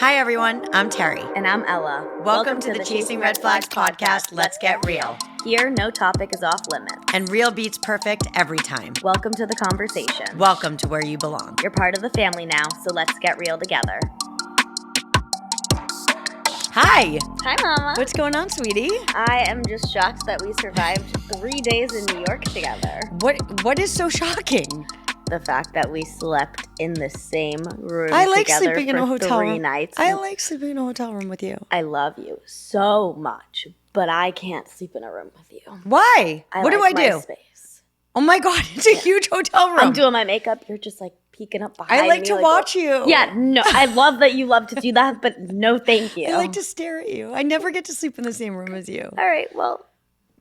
Hi, everyone. I'm Teri. And I'm Ella. Welcome to the Chasing Red Flags podcast, Let's Get Real. Here, no topic is off limits. And real beats perfect every time. Welcome to the conversation. Welcome to where you belong. You're part of the family now, so let's get real together. Hi. Hi, Mama. What's going on, sweetie? I am just shocked that we survived 3 days in New York together. What is so shocking? The fact that we slept in the same room I like together sleeping in a for hotel 3 room. nights. I like sleeping in a hotel room with you. I love you so much, but I can't sleep in a room with you. Why? What do I my do? Space. Oh my God, it's a huge hotel room. I'm doing my makeup. You're just like peeking up behind me. I like to watch you. Yeah, no, I love that you love to do that, but no thank you. I like to stare at you. I never get to sleep in the same room as you. All right, well,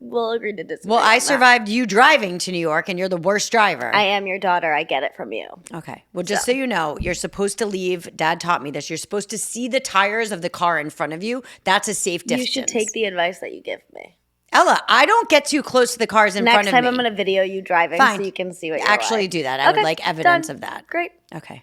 we'll agree to disagree. Well, I survived you driving to New York, and you're the worst driver. I am your daughter. I get it from you. Okay. Well, just so you know, you're supposed to leave. Dad taught me this. You're supposed to see the tires of the car in front of you. That's a safe distance. You should take the advice that you give me. Ella, I don't get too close to the cars in front of me. Next time I'm going to video you driving so you can see what you're Actually like. do that. I would like evidence of that. Great. Okay.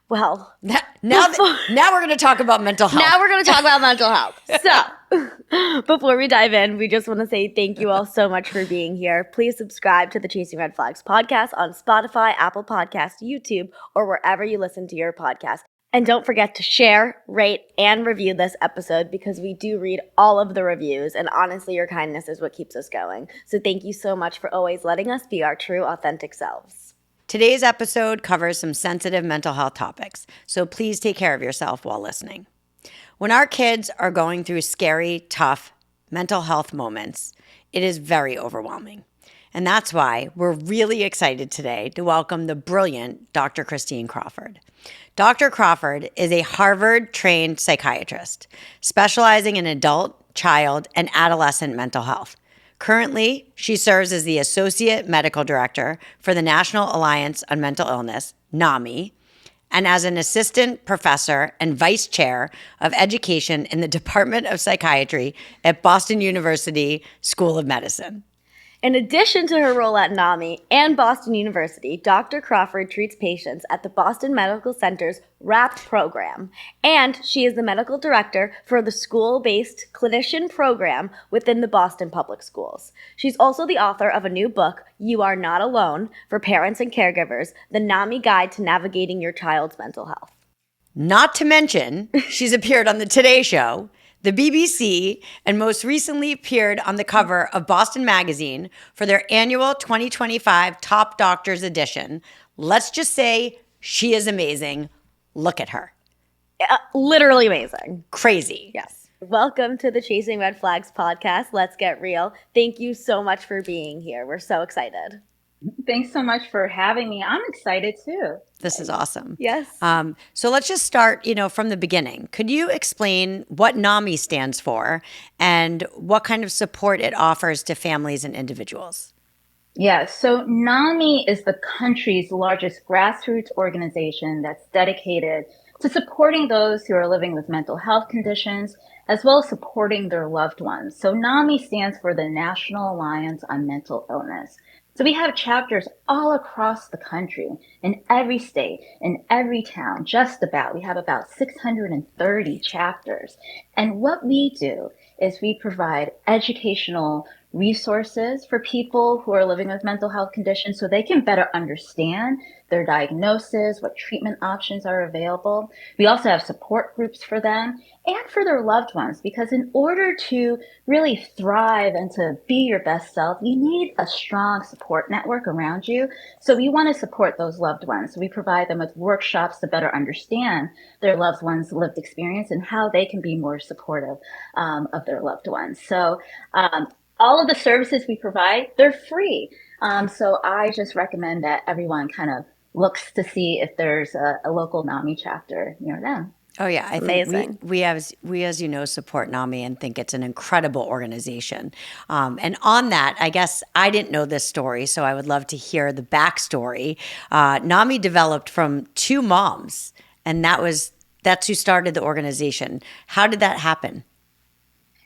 Well, Now we're going to talk about mental health. Now we're going to talk about mental health. So, before we dive in, we just want to say thank you all so much for being here. Please subscribe to the Chasing Red Flags podcast on Spotify, Apple Podcasts, YouTube, or wherever you listen to your podcast. And don't forget to share, rate, and review this episode because we do read all of the reviews. And honestly, your kindness is what keeps us going. So thank you so much for always letting us be our true, authentic selves. Today's episode covers some sensitive mental health topics, so please take care of yourself while listening. When our kids are going through scary, tough mental health moments, it is very overwhelming. And that's why we're really excited today to welcome the brilliant Dr. Christine Crawford. Dr. Crawford is a Harvard-trained psychiatrist specializing in adult, child, and adolescent mental health. Currently, she serves as the Associate Medical Director for the National Alliance on Mental Illness, NAMI, and as an Assistant Professor and Vice Chair of Education in the Department of Psychiatry at Boston University School of Medicine. In addition to her role at NAMI and Boston University, Dr. Crawford treats patients at the Boston Medical Center's WRAP program, and she is the medical director for the school-based clinician program within the Boston Public Schools. She's also the author of a new book, You Are Not Alone, for parents and caregivers, the NAMI Guide to Navigating Your Child's Mental Health. Not to mention, she's appeared on the Today Show, the BBC, and most recently appeared on the cover of Boston Magazine for their annual 2025 Top Doctors edition. Let's just say she is amazing. Look at her. Literally amazing. Crazy. Yes. Welcome to the Chasing Red Flags podcast. Let's get real. Thank you so much for being here. We're so excited. Thanks so much for having me. I'm excited too. This is awesome. Yes. So let's just start, from the beginning. Could you explain what NAMI stands for and what kind of support it offers to families and individuals? Yeah, so NAMI is the country's largest grassroots organization that's dedicated to supporting those who are living with mental health conditions, as well as supporting their loved ones. So NAMI stands for the National Alliance on Mental Illness. So we have chapters all across the country, in every state, in every town, just about. We have about 630 chapters. And what we do is we provide educational resources for people who are living with mental health conditions so they can better understand their diagnosis, what treatment options are available. We also have support groups for them and for their loved ones, because in order to really thrive and to be your best self, you need a strong support network around you. So we want to support those loved ones. We provide them with workshops to better understand their loved ones' lived experience and how they can be more supportive of their loved ones. So all of the services we provide, they're free. So I just recommend that everyone kind of looks to see if there's a local NAMI chapter near them. Oh, yeah. I Amazing. think we, as you know, support NAMI and think it's an incredible organization. And on that, I guess I didn't know this story, so I would love to hear the backstory. NAMI developed from two moms, and that's who started the organization. How did that happen?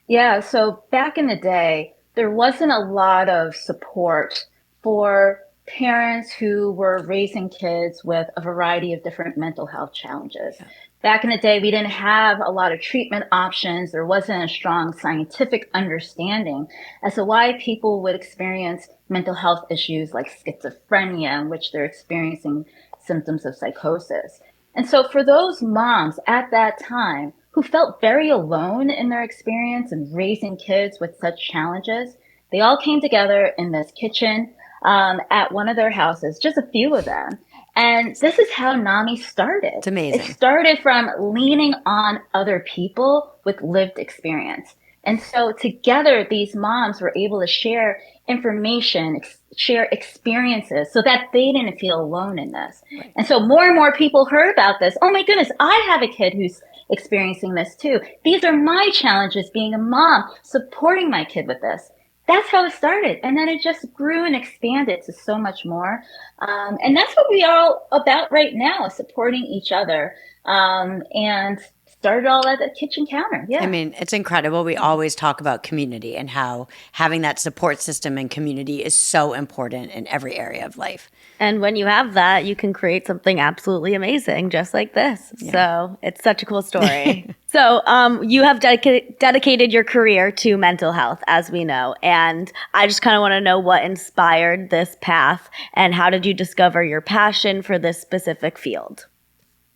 Yeah, so back in the day, there wasn't a lot of support for parents who were raising kids with a variety of different mental health challenges. Back in the day, we didn't have a lot of treatment options. There wasn't a strong scientific understanding as to why people would experience mental health issues like schizophrenia, in which they're experiencing symptoms of psychosis. And so for those moms at that time who felt very alone in their experience in raising kids with such challenges, they all came together in this kitchen at one of their houses, just a few of them. And this is how NAMI started. It's amazing. It started from leaning on other people with lived experience. And so together, these moms were able to share information, share experiences so that they didn't feel alone in this. Right. And so more and more people heard about this. Oh my goodness, I have a kid who's experiencing this too. These are my challenges being a mom, supporting my kid with this. That's how it started. And then it just grew and expanded to so much more. And that's what we are all about right now, supporting each other. And started all at the kitchen counter. Yeah. I mean, it's incredible. We always talk about community and how having that support system and community is so important in every area of life. And when you have that, you can create something absolutely amazing, just like this. Yeah. So it's such a cool story. So you have dedicated your career to mental health, as we know. And I just kind of want to know what inspired this path and how did you discover your passion for this specific field?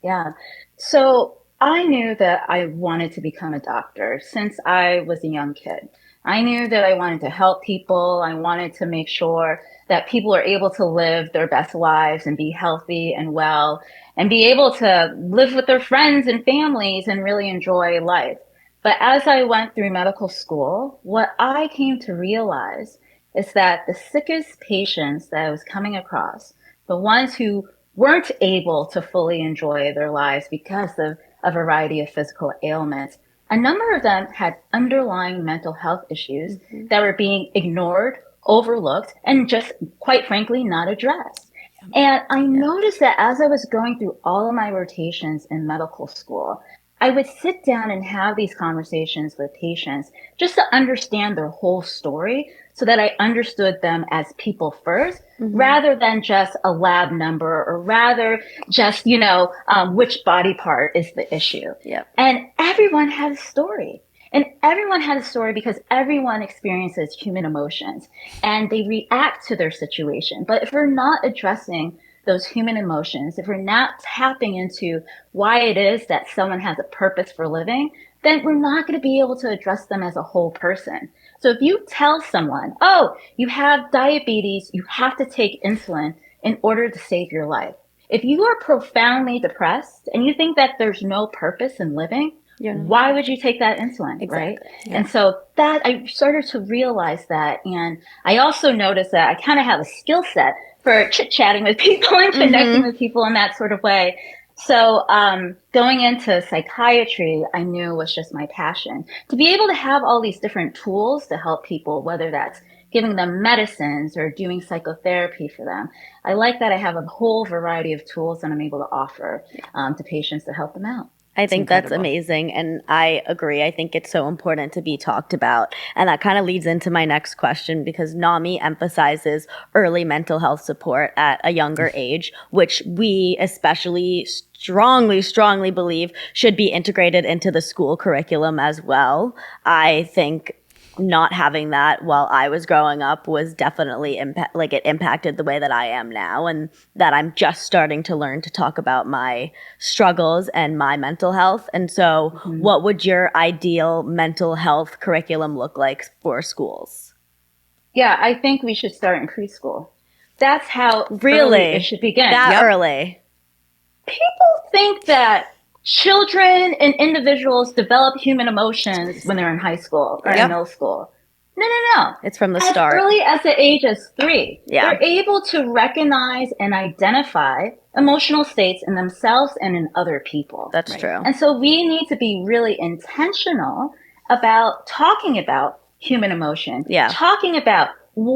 Yeah. So I knew that I wanted to become a doctor since I was a young kid. I knew that I wanted to help people. I wanted to make sure that people are able to live their best lives and be healthy and well and be able to live with their friends and families and really enjoy life. But as I went through medical school, what I came to realize is that the sickest patients that I was coming across, the ones who weren't able to fully enjoy their lives because of a variety of physical ailments, a number of them had underlying mental health issues that were being ignored, overlooked, and just, quite frankly, not addressed. And I noticed that as I was going through all of my rotations in medical school, I would sit down and have these conversations with patients just to understand their whole story so that I understood them as people first, rather than just a lab number or rather just, which body part is the issue. Yep. And everyone had a story. And everyone had a story because everyone experiences human emotions and they react to their situation. But if we're not addressing those human emotions, if we're not tapping into why it is that someone has a purpose for living, then we're not going to be able to address them as a whole person. So if you tell someone, oh, you have diabetes, you have to take insulin in order to save your life. If you are profoundly depressed and you think that there's no purpose in living, why would you take that insulin, exactly. Right? Yeah. And so that I started to realize that. And I also noticed that I kind of have a skill set for chit-chatting with people and connecting with people in that sort of way. So going into psychiatry, I knew was just my passion. To be able to have all these different tools to help people, whether that's giving them medicines or doing psychotherapy for them. I like that I have a whole variety of tools that I'm able to offer to patients to help them out. I think that's amazing. And I agree. I think it's so important to be talked about. And that kind of leads into my next question because NAMI emphasizes early mental health support at a younger age, which we especially strongly believe should be integrated into the school curriculum as well. I think not having that while I was growing up was definitely it impacted the way that I am now, and that I'm just starting to learn to talk about my struggles and my mental health. And so what would your ideal mental health curriculum look like for schools? Yeah, I think we should start in preschool. That's how early it should begin. That early. People think that children and individuals develop human emotions when they're in high school or in middle school. No. It's from the start. As early as the age of 3. Yeah. They're able to recognize and identify emotional states in themselves and in other people. That's true. And so we need to be really intentional about talking about human emotion. Yeah. Talking about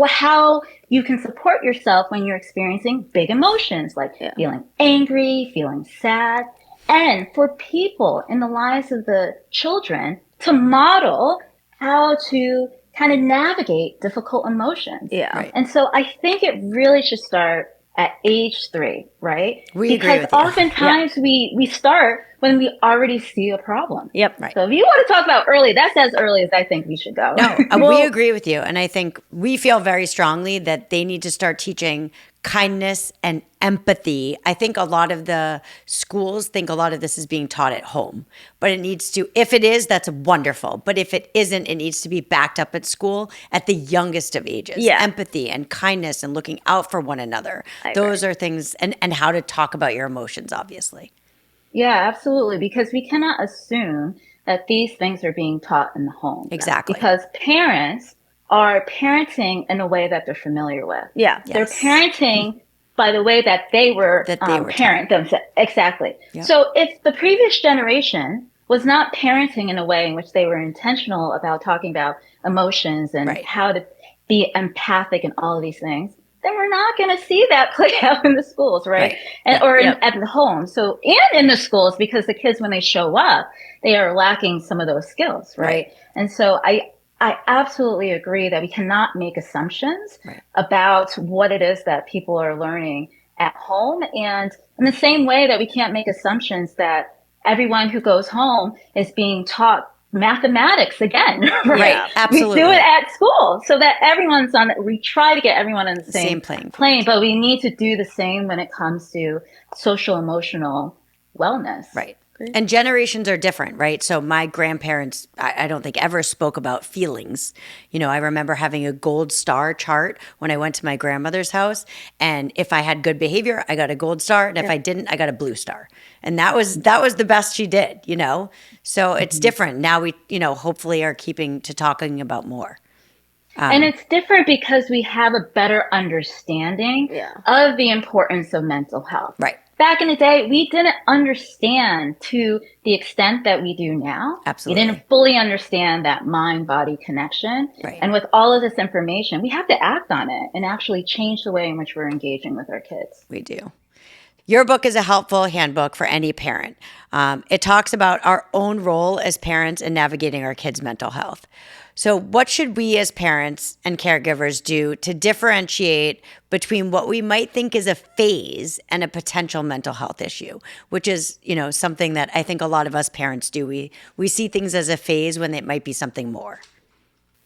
how you can support yourself when you're experiencing big emotions like feeling angry, feeling sad. And for people in the lives of the children to model how to kind of navigate difficult emotions. Yeah. Right. And so I think it really should start at age 3, right? We agree with you. Oftentimes we start when we already see a problem. Yep. Right. So if you want to talk about early, that's as early as I think we should go. No, we agree with you. And I think we feel very strongly that they need to start teaching kindness and empathy. I think a lot of the schools think a lot of this is being taught at home, but it needs to, if it is, that's wonderful. But if it isn't, it needs to be backed up at school at the youngest of ages. Yeah. Empathy and kindness and looking out for one another. I Those are things, and how to talk about your emotions, obviously. Yeah, absolutely. Because we cannot assume that these things are being taught in the home. Exactly. Because parents are parenting in a way that they're familiar with. Yeah. Yes. They're parenting by the way that they were, parent themselves. Exactly. Yep. So if the previous generation was not parenting in a way in which they were intentional about talking about emotions and Right. how to be empathic and all of these things, then we're not going to see that play out in the schools, right? And or at the home. So, and in the schools, because the kids, when they show up, they are lacking some of those skills, right? And so I absolutely agree that we cannot make assumptions about what it is that people are learning at home. And in the same way that we can't make assumptions that everyone who goes home is being taught mathematics again, right? Yeah, absolutely. We do it at school so that everyone's we try to get everyone on the same plane, but we need to do the same when it comes to social emotional wellness. Right. And generations are different, right? So my grandparents, I don't think ever spoke about feelings. You know, I remember having a gold star chart when I went to my grandmother's house. And if I had good behavior, I got a gold star. And if I didn't, I got a blue star. And that was the best she did, you know? So it's different. Now we, hopefully are talking about more. And it's different because we have a better understanding of the importance of mental health. Right. Back in the day, we didn't understand to the extent that we do now. Absolutely. We didn't fully understand that mind-body connection. Right. And with all of this information, we have to act on it and actually change the way in which we're engaging with our kids. We do. Your book is a helpful handbook for any parent. It talks about our own role as parents in navigating our kids' mental health. So what should we as parents and caregivers do to differentiate between what we might think is a phase and a potential mental health issue, which is, something that I think a lot of us parents do. We see things as a phase when it might be something more.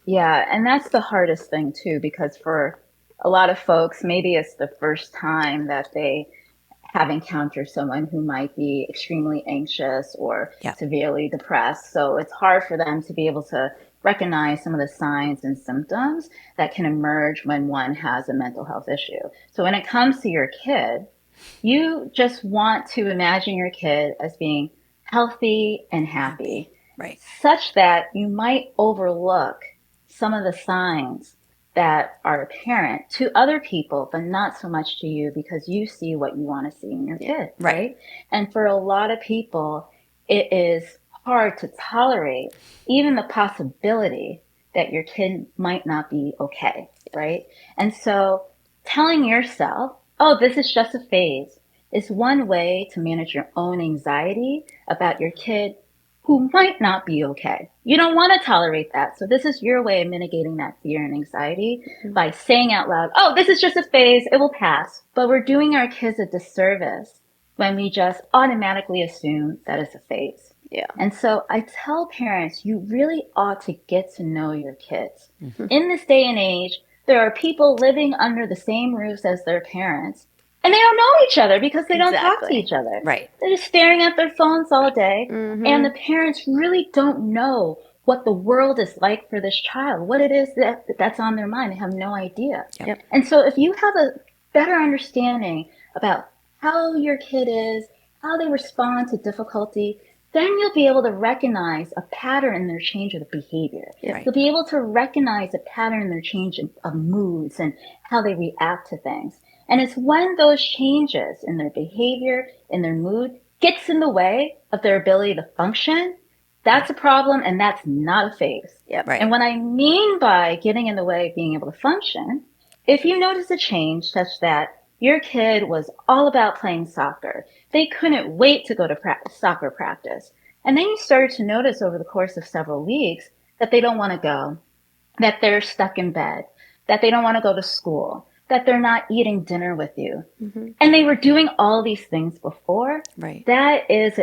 Yeah, and that's the hardest thing too, because for a lot of folks, maybe it's the first time that they have encountered someone who might be extremely anxious or severely depressed. So it's hard for them to be able to recognize some of the signs and symptoms that can emerge when one has a mental health issue. So when it comes to your kid, you just want to imagine your kid as being healthy and happy, right? Such that you might overlook some of the signs that are apparent to other people, but not so much to you because you see what you want to see in your kid, right? And for a lot of people, it is hard to tolerate even the possibility that your kid might not be okay, right? And so telling yourself, oh, this is just a phase, is one way to manage your own anxiety about your kid who might not be okay. You don't want to tolerate that. So this is your way of mitigating that fear and anxiety by saying out loud, oh, this is just a phase, it will pass. But we're doing our kids a disservice when we just automatically assume that it's a phase. Yeah. And so I tell parents, you really ought to get to know your kids. In this day and age, there are people living under the same roofs as their parents, and they don't know each other because they don't talk to each other. Right. They're just staring at their phones all day. And the parents really don't know what the world is like for this child, what it is that's on their mind. They have no idea. Yep. And so if you have a better understanding about how your kid is, how they respond to difficulty, then you'll be able to recognize a pattern in their change of behavior. Right. You'll be able to recognize a pattern in their change of moods and how they react to things. And it's when those changes in their behavior, in their mood, gets in the way of their ability to function, that's a problem, and that's not a phase. Yep. Right. And what I mean by getting in the way of being able to function, if you notice a change such that your kid was all about playing soccer, they couldn't wait to go to soccer practice, and then you started to notice over the course of several weeks that they don't want to go, that they're stuck in bed, that they don't want to go to school, that they're not eating dinner with you. Mm-hmm. And they were doing all these things before. Right. That is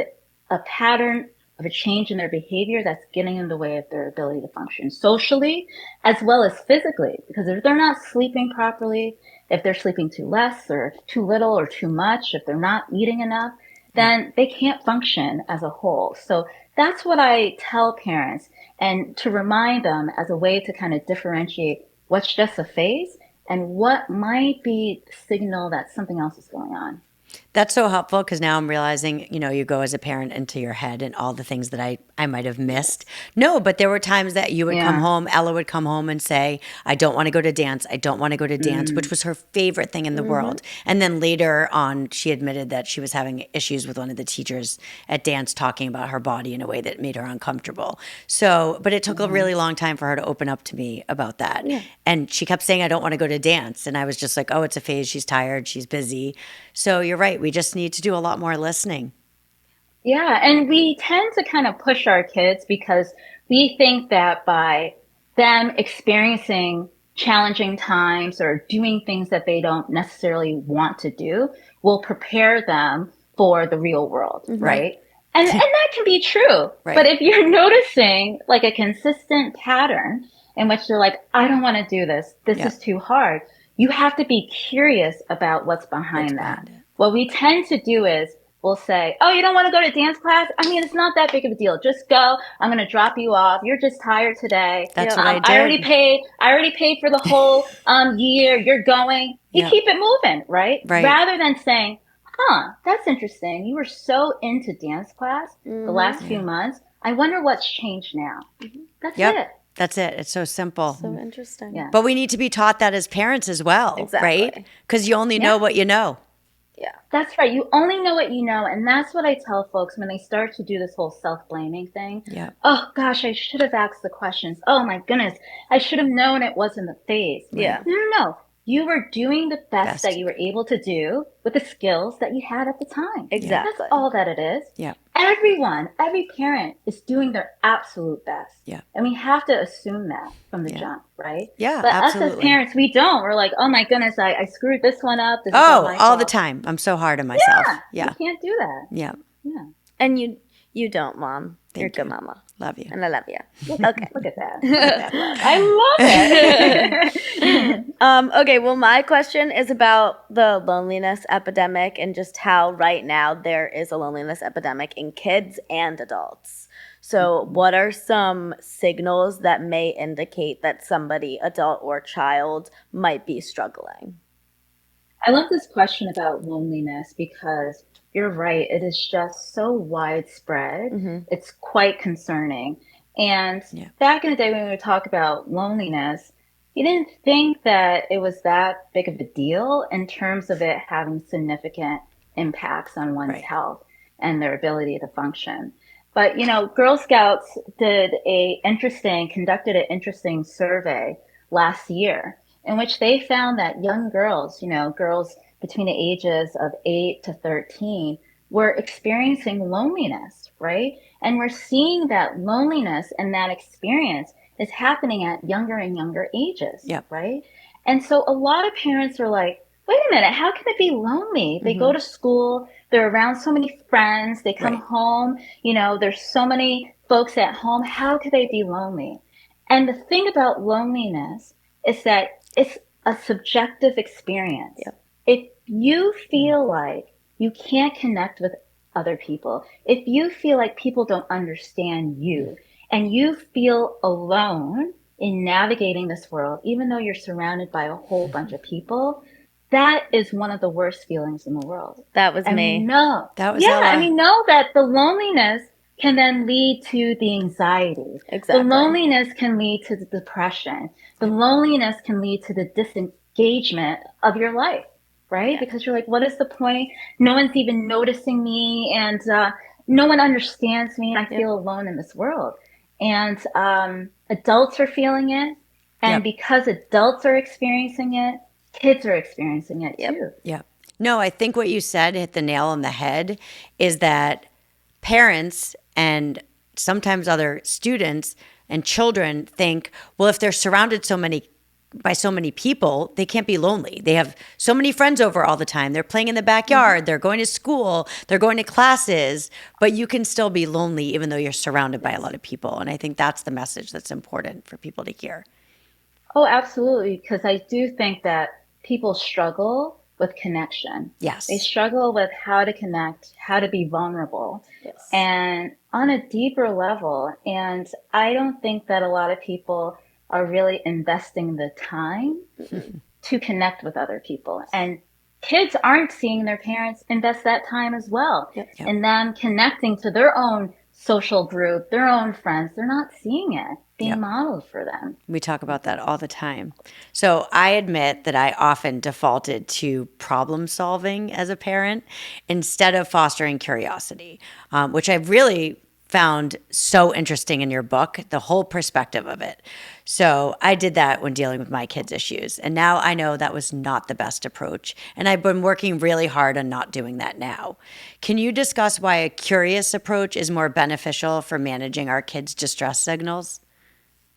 a pattern of a change in their behavior that's getting in the way of their ability to function socially as well as physically. Because if they're not sleeping properly, if they're sleeping too less or too little or too much, if they're not eating enough, then they can't function as a whole. So that's what I tell parents, and to remind them as a way to kind of differentiate what's just a phase and what might be signal that something else is going on. That's so helpful because now I'm realizing, you go as a parent into your head and all the things that I might have missed. No, but there were times that you would come home, Ella would come home and say, I don't want to go to dance. I don't want to go to dance, which was her favorite thing in the world. And then later on, she admitted that she was having issues with one of the teachers at dance talking about her body in a way that made her uncomfortable. So, but it took a really long time for her to open up to me about that. Yeah. And she kept saying, I don't want to go to dance. And I was just like, oh, it's a phase. She's tired. She's busy. So you're right. We just need to do a lot more listening. Yeah. And we tend to kind of push our kids because we think that by them experiencing challenging times or doing things that they don't necessarily want to do will prepare them for the real world. Right. And that can be true. Right. But if you're noticing like a consistent pattern in which they're like, I don't want to do this. This is too hard. You have to be curious about what's behind that. What we tend to do is we'll say, oh, you don't want to go to dance class? I mean, it's not that big of a deal. Just go. I'm going to drop you off. You're just tired today. That's what I did. I already paid for the whole year. You're going. You keep it moving, right? Rather than saying, that's interesting. You were so into dance class the last few months. I wonder what's changed now. That's it. That's it. It's so simple. So interesting. Yeah. But we need to be taught that as parents as well, right? Because you only know what you know. Yeah. That's right. You only know what you know. And that's what I tell folks when they start to do this whole self-blaming thing. Yeah. Oh, gosh, I should have asked the questions. Oh, my goodness. I should have known it wasn't the phase. Yeah. No. You were doing the best that you were able to do with the skills that you had at the time. Exactly. That's all that it is. Yeah. Every parent is doing their absolute best. Yeah. And we have to assume that from the jump, right? Yeah, but absolutely. us as parents, we don't. We're like, oh my goodness, I screwed this one up. This is all the time. I'm so hard on myself. Yeah. You can't do that. Yeah. Yeah. And you don't, Mom. You're a good mama. Love you. And I love you. Okay. Look at that. I love it. Okay, well, my question is about the loneliness epidemic and just how right now there is a loneliness epidemic in kids and adults. So what are some signals that may indicate that somebody, adult or child, might be struggling? I love this question about loneliness because you're right. It is just so widespread. It's quite concerning. And back in the day when we would talk about loneliness, you didn't think that it was that big of a deal in terms of it having significant impacts on one's health and their ability to function. But, Girl Scouts conducted an interesting survey last year in which they found that young girls, girls between the ages of 8 to 13 were experiencing loneliness, right? And we're seeing that loneliness and that experience is happening at younger and younger ages, right? And so a lot of parents are like, wait a minute, how can it be lonely? They go to school, they're around so many friends, they come home, there's so many folks at home. How could they be lonely? And the thing about loneliness is that it's a subjective experience. If you feel like you can't connect with other people, if you feel like people don't understand you, and you feel alone in navigating this world, even though you're surrounded by a whole bunch of people, that is one of the worst feelings in the world. That was me. That was Ella. And we know that the loneliness can then lead to the anxiety. Exactly. The loneliness can lead to the depression. The loneliness can lead to the disengagement of your life, right? Because you're like, what is the point? No one's even noticing me, and no one understands me, and I feel alone in this world. And adults are feeling it. And because adults are experiencing it, kids are experiencing it too. Yeah. No, I think what you said hit the nail on the head is that parents and sometimes other students And children think, well, if they're surrounded by so many people, they can't be lonely. They have so many friends over all the time. They're playing in the backyard. They're going to school. They're going to classes. But you can still be lonely even though you're surrounded by a lot of people. And I think that's the message that's important for people to hear. Oh, absolutely. Because I do think that people struggle with connection. Yes. They struggle with how to connect, how to be vulnerable, Yes. and on a deeper level. And I don't think that a lot of people are really investing the time to connect with other people. And kids aren't seeing their parents invest that time as well. Yep. Yep. And them connecting to their own social group, their own friends. They're not seeing it being Yep. modeled for them. We talk about that all the time. So I admit that I often defaulted to problem solving as a parent instead of fostering curiosity, which I really found so interesting in your book, the whole perspective of it. So I did that when dealing with my kids' issues. And now I know that was not the best approach. And I've been working really hard on not doing that now. Can you discuss why a curious approach is more beneficial for managing our kids' distress signals?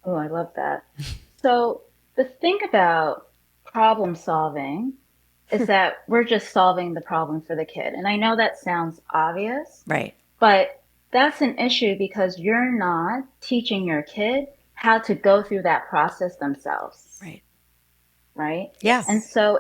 Oh, I love that. So the thing about problem solving is that we're just solving the problem for the kid. And I know that sounds obvious, Right. but that's an issue because you're not teaching your kid how to go through that process themselves, Right. right? Yeah. And so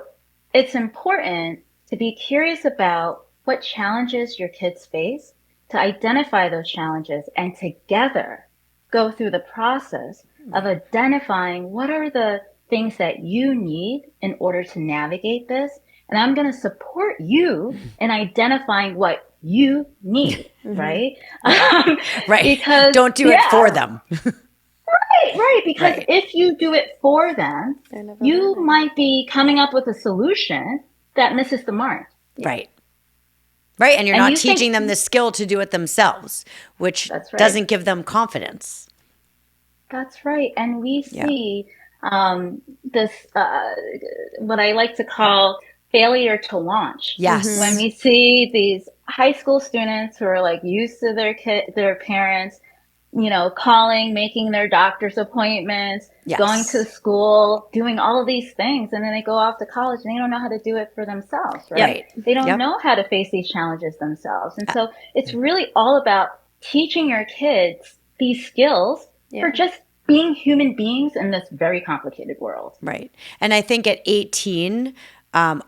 it's important to be curious about what challenges your kids face, to identify those challenges, and together go through the process of identifying what are the things that you need in order to navigate this. And I'm going to support you in identifying what you need, right? Right. Because don't do it for them. right. Because Right. if you do it for them, They're never you learning. might be coming up with a solution that misses the mark. Right. Right. And you're And not you think- teaching them the skill to do it themselves, which That's right. doesn't give them confidence. That's right. And we Yeah. see this, what I like to call failure to launch. Yes. When we see these high school students who are like used to their parents, calling, making their doctor's appointments, Yes. going to school, doing all of these things. And then they go off to college and they don't know how to do it for themselves, right? Right. They don't Yep. know how to face these challenges themselves. And so it's really all about teaching your kids these skills for just being human beings in this very complicated world. Right. And I think at 18,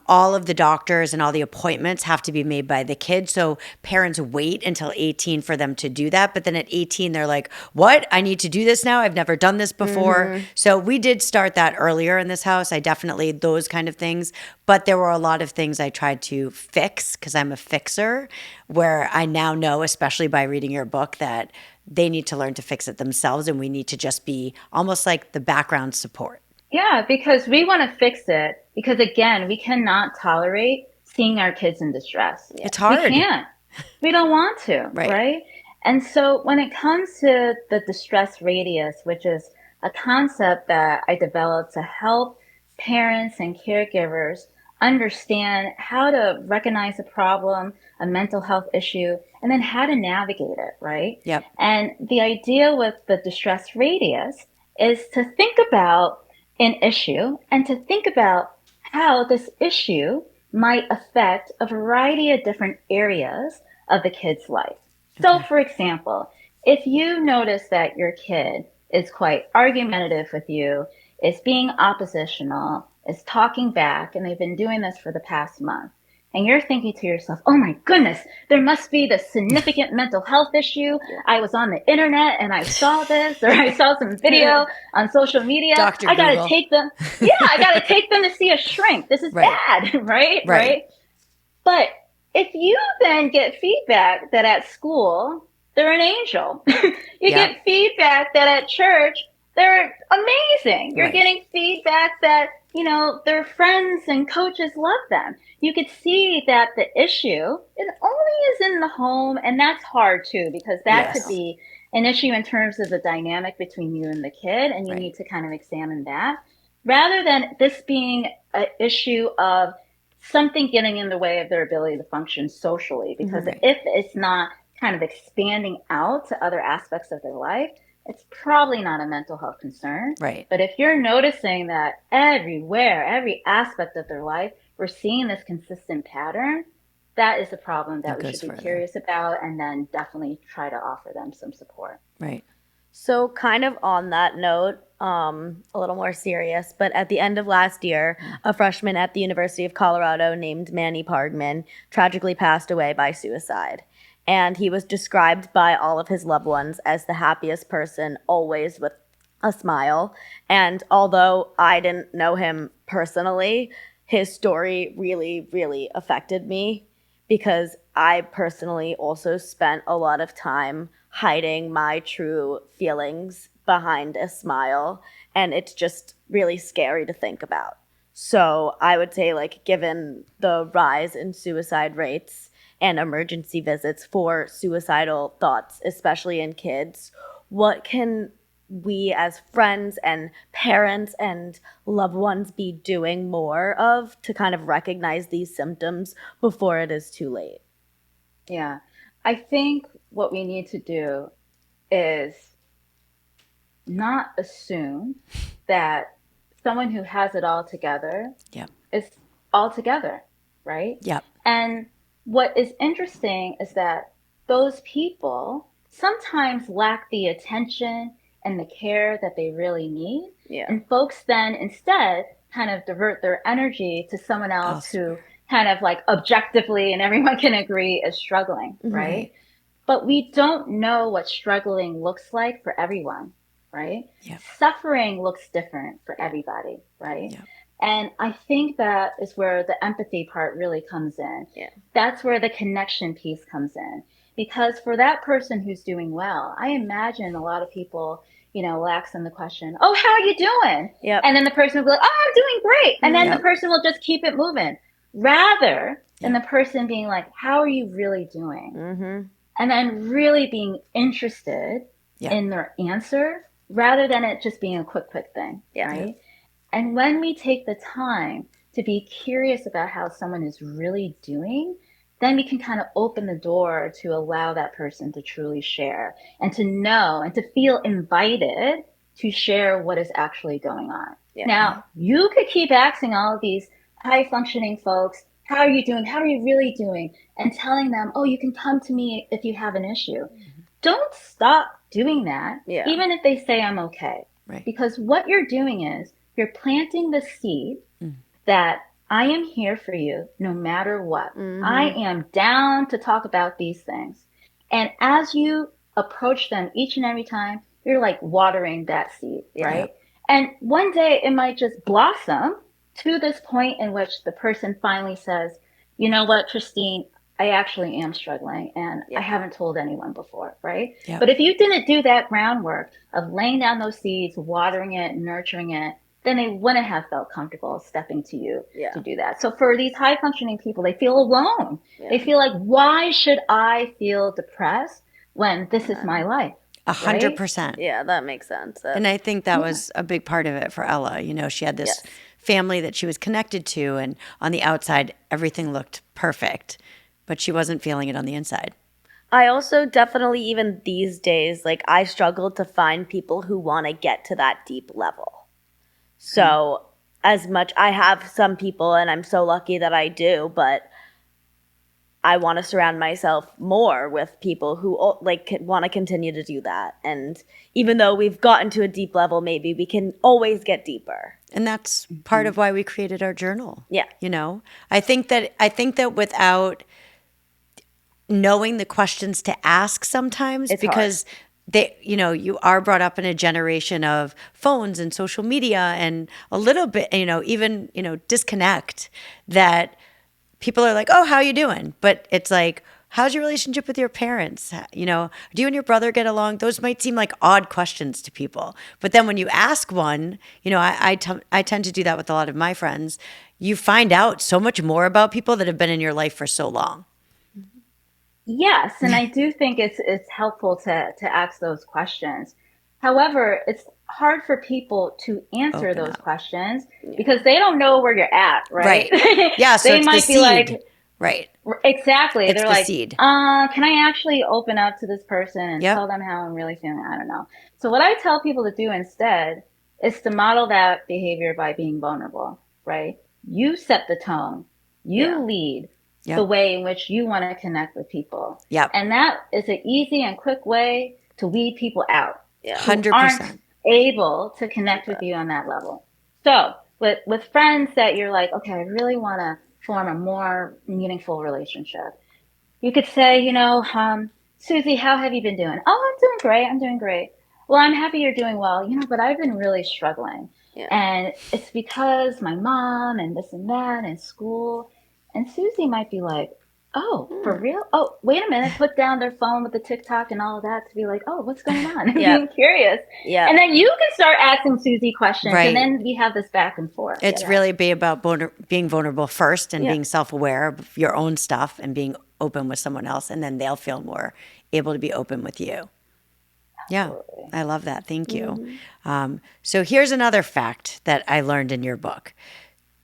all of the doctors and all the appointments have to be made by the kid. So parents wait until 18 for them to do that. But then at 18, they're like, what? I need to do this now? I've never done this before. So we did start that earlier in this house. I definitely, those kind of things. But there were a lot of things I tried to fix because I'm a fixer, where I now know, especially by reading your book, that they need to learn to fix it themselves. And we need to just be almost like the background support. Yeah, because we want to fix it because, again, we cannot tolerate seeing our kids in distress. It's hard. We can't. We don't want to, right? And so when it comes to the distress radius, which is a concept that I developed to help parents and caregivers understand how to recognize a problem, a mental health issue, and then how to navigate it, right? Yep. And the idea with the distress radius is to think about an issue and to think about how this issue might affect a variety of different areas of the kid's life. So, for example, if you notice that your kid is quite argumentative with you, is being oppositional, is talking back, and they've been doing this for the past month, and you're thinking to yourself, oh my goodness, there must be this significant mental health issue. I was on the internet and I saw this, or I saw some video on social media. Dr. I got Google. to take them. Yeah, I got to take them to see a shrink. This is bad, right? But if you then get feedback that at school, they're an angel. You get feedback that at church, they're amazing. You're getting feedback that, their friends and coaches love them. You could see that the issue, it only is in the home, and that's hard too, because that could be an issue in terms of the dynamic between you and the kid, and you need to kind of examine that, rather than this being an issue of something getting in the way of their ability to function socially. Because if it's not kind of expanding out to other aspects of their life, it's probably not a mental health concern. Right. But if you're noticing that everywhere, every aspect of their life, we're seeing this consistent pattern, that is a problem that It we goes should be further. curious about, and then definitely try to offer them some support. Right. So kind of on that note, a little more serious, but at the end of last year, a freshman at the University of Colorado named Manny Pardman tragically passed away by suicide. And he was described by all of his loved ones as the happiest person, always with a smile. And although I didn't know him personally, his story really, really affected me because I personally also spent a lot of time hiding my true feelings behind a smile. And it's just really scary to think about. So I would say, like, given the rise in suicide rates and emergency visits for suicidal thoughts, especially in kids, what can we as friends and parents and loved ones be doing more of to kind of recognize these symptoms before it is too late? Yeah. I think what we need to do is not assume that someone who has it all together Yep. is all together, right? Yep. And what is interesting is that those people sometimes lack the attention and the care that they really need. Yeah. And folks then instead kind of divert their energy to someone else who kind of like objectively and everyone can agree is struggling, right? But we don't know what struggling looks like for everyone, right? Yep. Suffering looks different for everybody, right? Yep. And I think that is where the empathy part really comes in. Yeah. That's where the connection piece comes in. Because for that person who's doing well, I imagine a lot of people, will ask them the question, oh, how are you doing? Yep. And then the person will be like, oh, I'm doing great. And then the person will just keep it moving rather than the person being like, how are you really doing? Mm-hmm. And then really being interested in their answer rather than it just being a quick thing, right? And when we take the time to be curious about how someone is really doing, then we can kind of open the door to allow that person to truly share and to know and to feel invited to share what is actually going on. Yeah. Now, you could keep asking all of these high functioning folks, how are you doing? How are you really doing? And telling them, oh, you can come to me if you have an issue. Don't stop doing that, even if they say I'm okay. Right. Because what you're doing is you're planting the seed that I am here for you no matter what. I am down to talk about these things. And as you approach them each and every time, you're like watering that seed, right? And one day it might just blossom to this point in which the person finally says, you know what, Christine, I actually am struggling and I haven't told anyone before, right? But if you didn't do that groundwork of laying down those seeds, watering it, nurturing it, then they wouldn't have felt comfortable stepping to you to do that. So for these high functioning people, they feel alone. They feel like, why should I feel depressed when this is my life? 100%. Yeah, that makes sense. And I think that was a big part of it for Ella. She had this family that she was connected to, and on the outside, everything looked perfect, but she wasn't feeling it on the inside. I also definitely, even these days, like I struggle to find people who want to get to that deep level. So as much, I have some people and I'm so lucky that I do, but I want to surround myself more with people who want to continue to do that. And even though we've gotten to a deep level, maybe we can always get deeper. And that's part of why we created our journal. Yeah. I think that without knowing the questions to ask sometimes, it's because you are brought up in a generation of phones and social media and a little bit, even, disconnect, that people are like, oh, how you doing? But it's like, how's your relationship with your parents? Do you and your brother get along? Those might seem like odd questions to people. But then when you ask one, I tend to do that with a lot of my friends. You find out so much more about people that have been in your life for so long. Yes, and I do think it's helpful to ask those questions. However, it's hard for people to answer those questions because they don't know where you're at, right? Yeah, so they it's might the be seed. like, Right. Exactly. It's They're the like, seed. can I actually open up to this person and Yep. tell them how I'm really feeling? I don't know. So what I tell people to do instead is to model that behavior by being vulnerable, right? You set the tone. You lead the Yep. way in which you want to connect with people. Yep. And that is an easy and quick way to weed people out who 100%. aren't able to connect with you on that level. So with friends that you're like, okay, I really want to form a more meaningful relationship. You could say, Susie, how have you been doing? Oh, I'm doing great. I'm doing great. Well, I'm happy you're doing well, but I've been really struggling. Yeah. And it's because my mom and this and that and school. And Susie might be like, oh, for real? Oh, wait a minute. Put down their phone with the TikTok and all of that to be like, oh, what's going on? Yep. Being curious. Yeah. And then you can start asking Susie questions. Right. And then we have this back and forth. It's really be about being vulnerable first and being self-aware of your own stuff and being open with someone else. And then they'll feel more able to be open with you. Yeah, I love that. Thank you. So here's another fact that I learned in your book.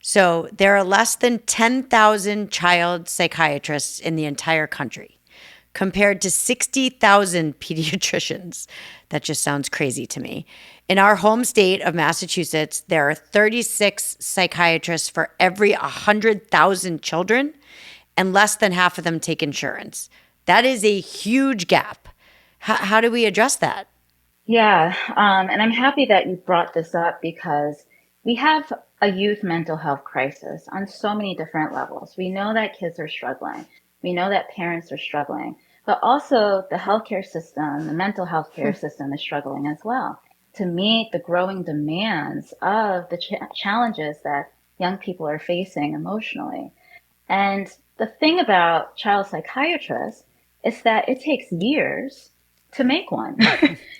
So there are less than 10,000 child psychiatrists in the entire country, compared to 60,000 pediatricians. That just sounds crazy to me. In our home state of Massachusetts, there are 36 psychiatrists for every 100,000 children, and less than half of them take insurance. That is a huge gap. How do we address that? Yeah, and I'm happy that you brought this up because we have a youth mental health crisis on so many different levels. We know that kids are struggling. We know that parents are struggling, but also the healthcare system, the mental health care system is struggling as well to meet the growing demands of the challenges that young people are facing emotionally. And the thing about child psychiatrists is that it takes years to make one.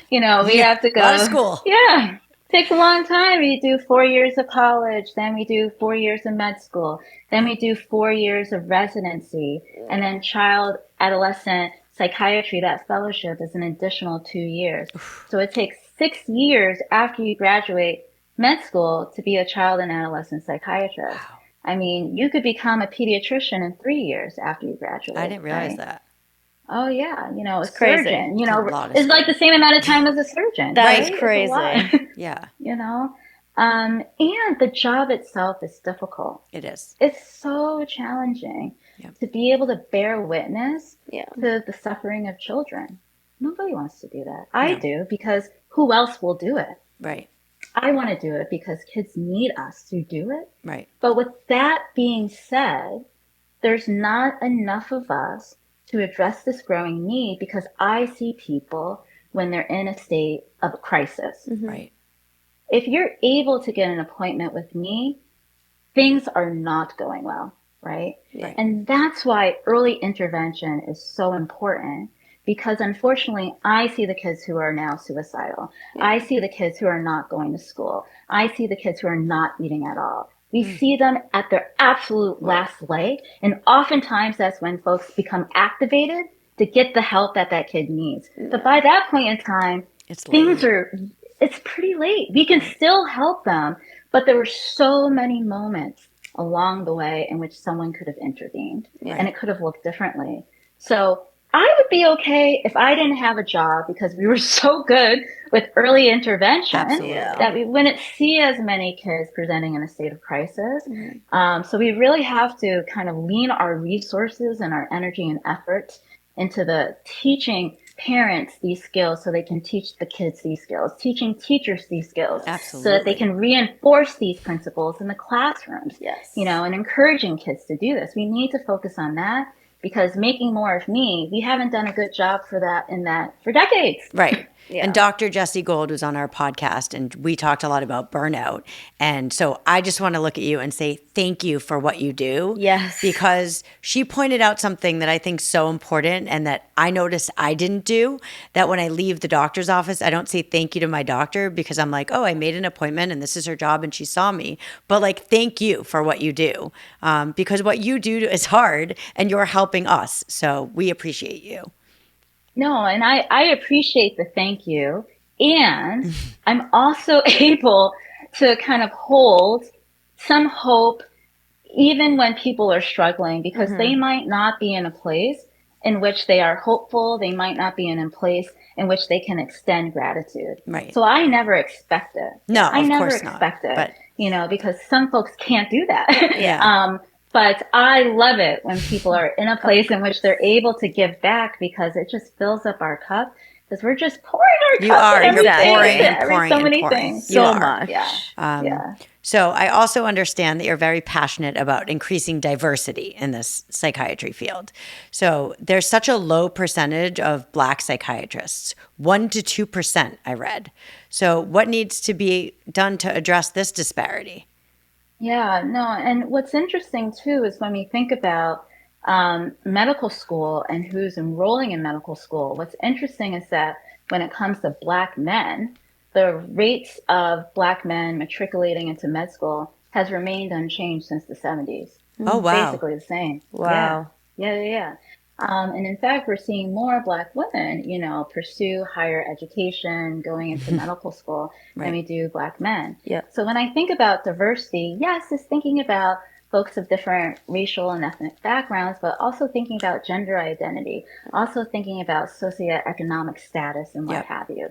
We have to go. A lot of school. Yeah. Takes a long time. We do 4 years of college, then we do 4 years of med school, then we do 4 years of residency, and then child adolescent psychiatry, that fellowship is an additional 2 years. So it takes 6 years after you graduate med school to be a child and adolescent psychiatrist. Wow. I mean, you could become a pediatrician in 3 years after you graduate. I didn't realize right? that. Oh yeah, a crazy. surgeon, It's is like the same amount of time as a surgeon. That's right? crazy. It's a lot. Yeah, And the job itself is difficult. it is. It's so challenging to be able to bear witness to the suffering of children. Nobody wants to do that. I do, because who else will do it? Right. I want to do it because kids need us to do it. Right. But with that being said, there's not enough of us to address this growing need, because I see people when they're in a state of crisis. Right. If you're able to get an appointment with me, things are not going well, right? Right. And that's why early intervention is so important, because unfortunately, I see the kids who are now suicidal. I see the kids who are not going to school. I see the kids who are not eating at all. We see them at their absolute last leg. And oftentimes that's when folks become activated to get the help that kid needs. But by that point in time, it's pretty late. We can still help them, but there were so many moments along the way in which someone could have intervened and it could have looked differently. So I would be okay if I didn't have a job, because we were so good with early intervention that we wouldn't see as many kids presenting in a state of crisis. So we really have to kind of lean our resources and our energy and effort into the teaching parents these skills so they can teach the kids these skills, teaching teachers these skills so that they can reinforce these principles in the classrooms, and encouraging kids to do this. We need to focus on that, because making more of me, we haven't done a good job for decades. Right. And Dr. Jessie Gold was on our podcast, and we talked a lot about burnout. And so I just want to look at you and say thank you for what you do. Yes. Because she pointed out something that I think is so important, and that I noticed I didn't do, that when I leave the doctor's office, I don't say thank you to my doctor, because I'm like, oh, I made an appointment and this is her job and she saw me. But like, thank you for what you do, because what you do is hard and you're helping us. So we appreciate you. No, and I appreciate the thank you. And I'm also able to kind of hold some hope, even when people are struggling, because they might not be in a place in which they are hopeful. They might not be in a place in which they can extend gratitude. Right. So I never expect it. No, I of never course not. expect it, But because some folks can't do that. Yeah. But I love it when people are in a place in which they're able to give back, because it just fills up our cup. Because we're just pouring our you cup are. and You're everything, pouring and every pouring so and many pouring. things. You So are. much. Yeah. So I also understand that you're very passionate about increasing diversity in this psychiatry field. So there's such a low percentage of Black psychiatrists, 1% to 2%, I read. So what needs to be done to address this disparity? Yeah, no, and what's interesting too is when we think about medical school and who's enrolling in medical school, what's interesting is that when it comes to Black men, the rates of Black men matriculating into med school has remained unchanged since the 70s. Oh, It's wow. basically the same. Wow. Yeah. And in fact, we're seeing more Black women, pursue higher education, going into medical school than we Right. do Black men. Yep. So when I think about diversity, yes, it's thinking about folks of different racial and ethnic backgrounds, but also thinking about gender identity, also thinking about socioeconomic status and what Yep. have you.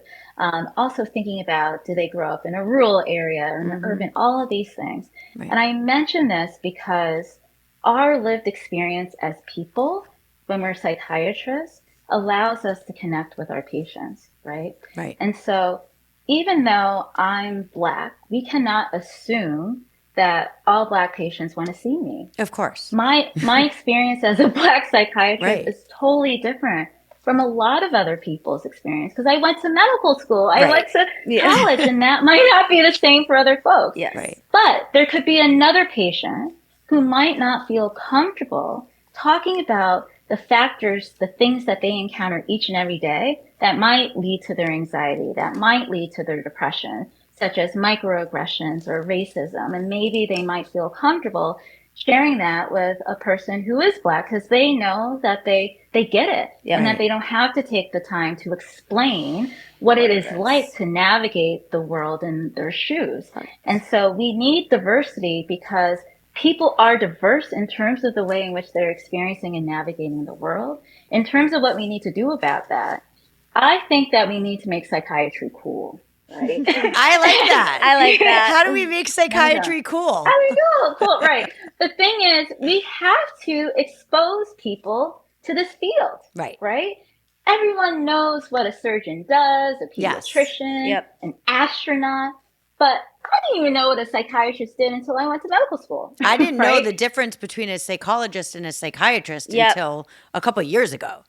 Also thinking about, do they grow up in a rural area or in an urban, all of these things. Right. And I mention this because our lived experience as people, when we're psychiatrists, allows us to connect with our patients, right? Right. And so even though I'm Black, we cannot assume that all Black patients want to see me. Of course. My experience as a Black psychiatrist Right. is totally different from a lot of other people's experience, because I went to medical school, I Right. went to Yeah. college, and that might not be the same for other folks. Yes. Right. But there could be another patient who might not feel comfortable talking about the factors, the things that they encounter each and every day that might lead to their anxiety, that might lead to their depression, such as microaggressions or racism. And maybe they might feel comfortable sharing that with a person who is Black, because they know that they get it, Yep. and that Right. they don't have to take the time to explain what it is like to navigate the world in their shoes. And so we need diversity because people are diverse in terms of the way in which they're experiencing and navigating the world. In terms of what we need to do about that, I think that we need to make psychiatry cool, right? I like that. I like that. How do we make psychiatry cool? I know, cool, right. The thing is, we have to expose people to this field, Right. right? Everyone knows what a surgeon does, a Yes. pediatrician, Yep. an astronaut, but I didn't even know what a psychiatrist did until I went to medical school. I didn't know right? the difference between a psychologist and a psychiatrist Yep. until a couple of years ago.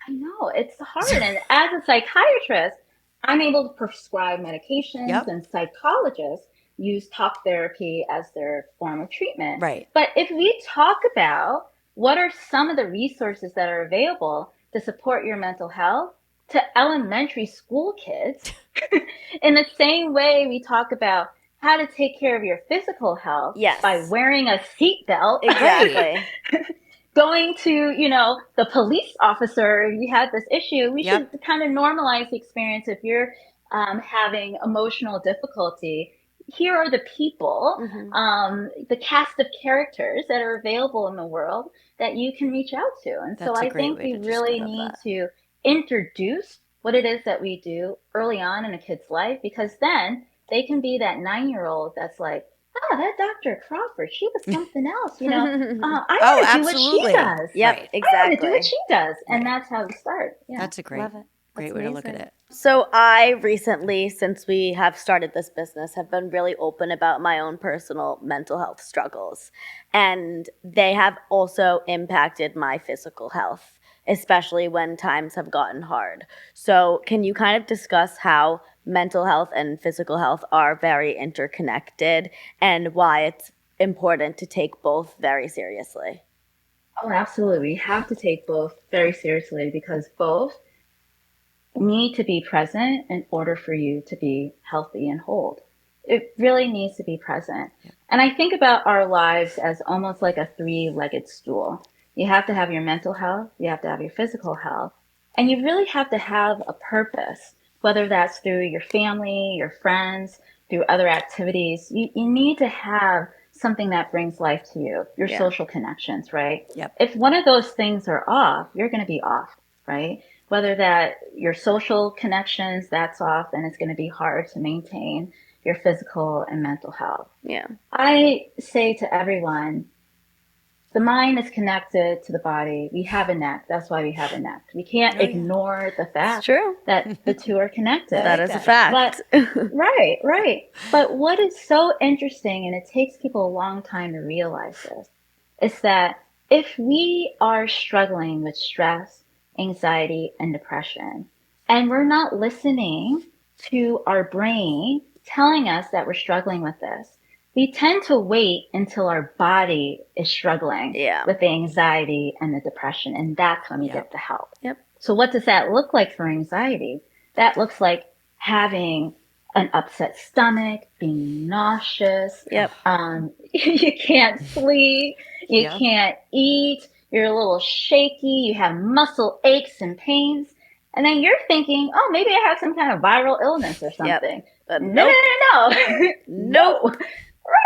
I know, it's hard. And as a psychiatrist, I'm able to prescribe medications, Yep. and psychologists use talk therapy as their form of treatment. Right. But if we talk about what are some of the resources that are available to support your mental health to elementary school kids, in the same way we talk about how to take care of your physical health Yes. by wearing a seatbelt, Exactly. going to, the police officer, if you had this issue, we Yep. should kind of normalize the experience. If you're having emotional difficulty, here are the people, the cast of characters that are available in the world that you can reach out to. And That's so a I great think way we to really describe need that. to introduce what it is that we do early on in a kid's life, because then they can be that 9-year-old that's like, oh, that Dr. Crawford, she was something else, I Oh, want to do what absolutely. she does. Yep. Right. I want to Exactly. do what she does. And Right. that's how we start. Yeah. That's a great, Love it. great That's way to look at amazing. it. So I recently, since we have started this business, have been really open about my own personal mental health struggles. And they have also impacted my physical health, especially when times have gotten hard. So can you kind of discuss how mental health and physical health are very interconnected and why it's important to take both very seriously? Oh, absolutely. We have to take both very seriously, because both need to be present in order for you to be healthy and whole. It really needs to be present. And I think about our lives as almost like a 3-legged stool. You have to have your mental health, you have to have your physical health, and you really have to have a purpose, whether that's through your family, your friends, through other activities. You need to have something that brings life to you, your Yeah. social connections, right? Yep. If one of those things are off, you're going to be off, right? Whether that your social connections, that's off, and it's going to be hard to maintain your physical and mental health. Yeah. I say to everyone, the mind is connected to the body. We have a neck. That's why we have a neck. We can't ignore the It's fact true. that the two are connected. That is a fact. Right, right. But what is so interesting, and it takes people a long time to realize this, is that if we are struggling with stress, anxiety, and depression, and we're not listening to our brain telling us that we're struggling with this, we tend to wait until our body is struggling Yeah. with the anxiety and the depression, and that's when we Yep. get the help. Yep. So what does that look like for anxiety? That looks like having an upset stomach, being nauseous. Yep. You can't sleep, you Yep. can't eat, you're a little shaky, you have muscle aches and pains. And then you're thinking, oh, maybe I have some kind of viral illness or something. But No, nope. no, no, no. Nope.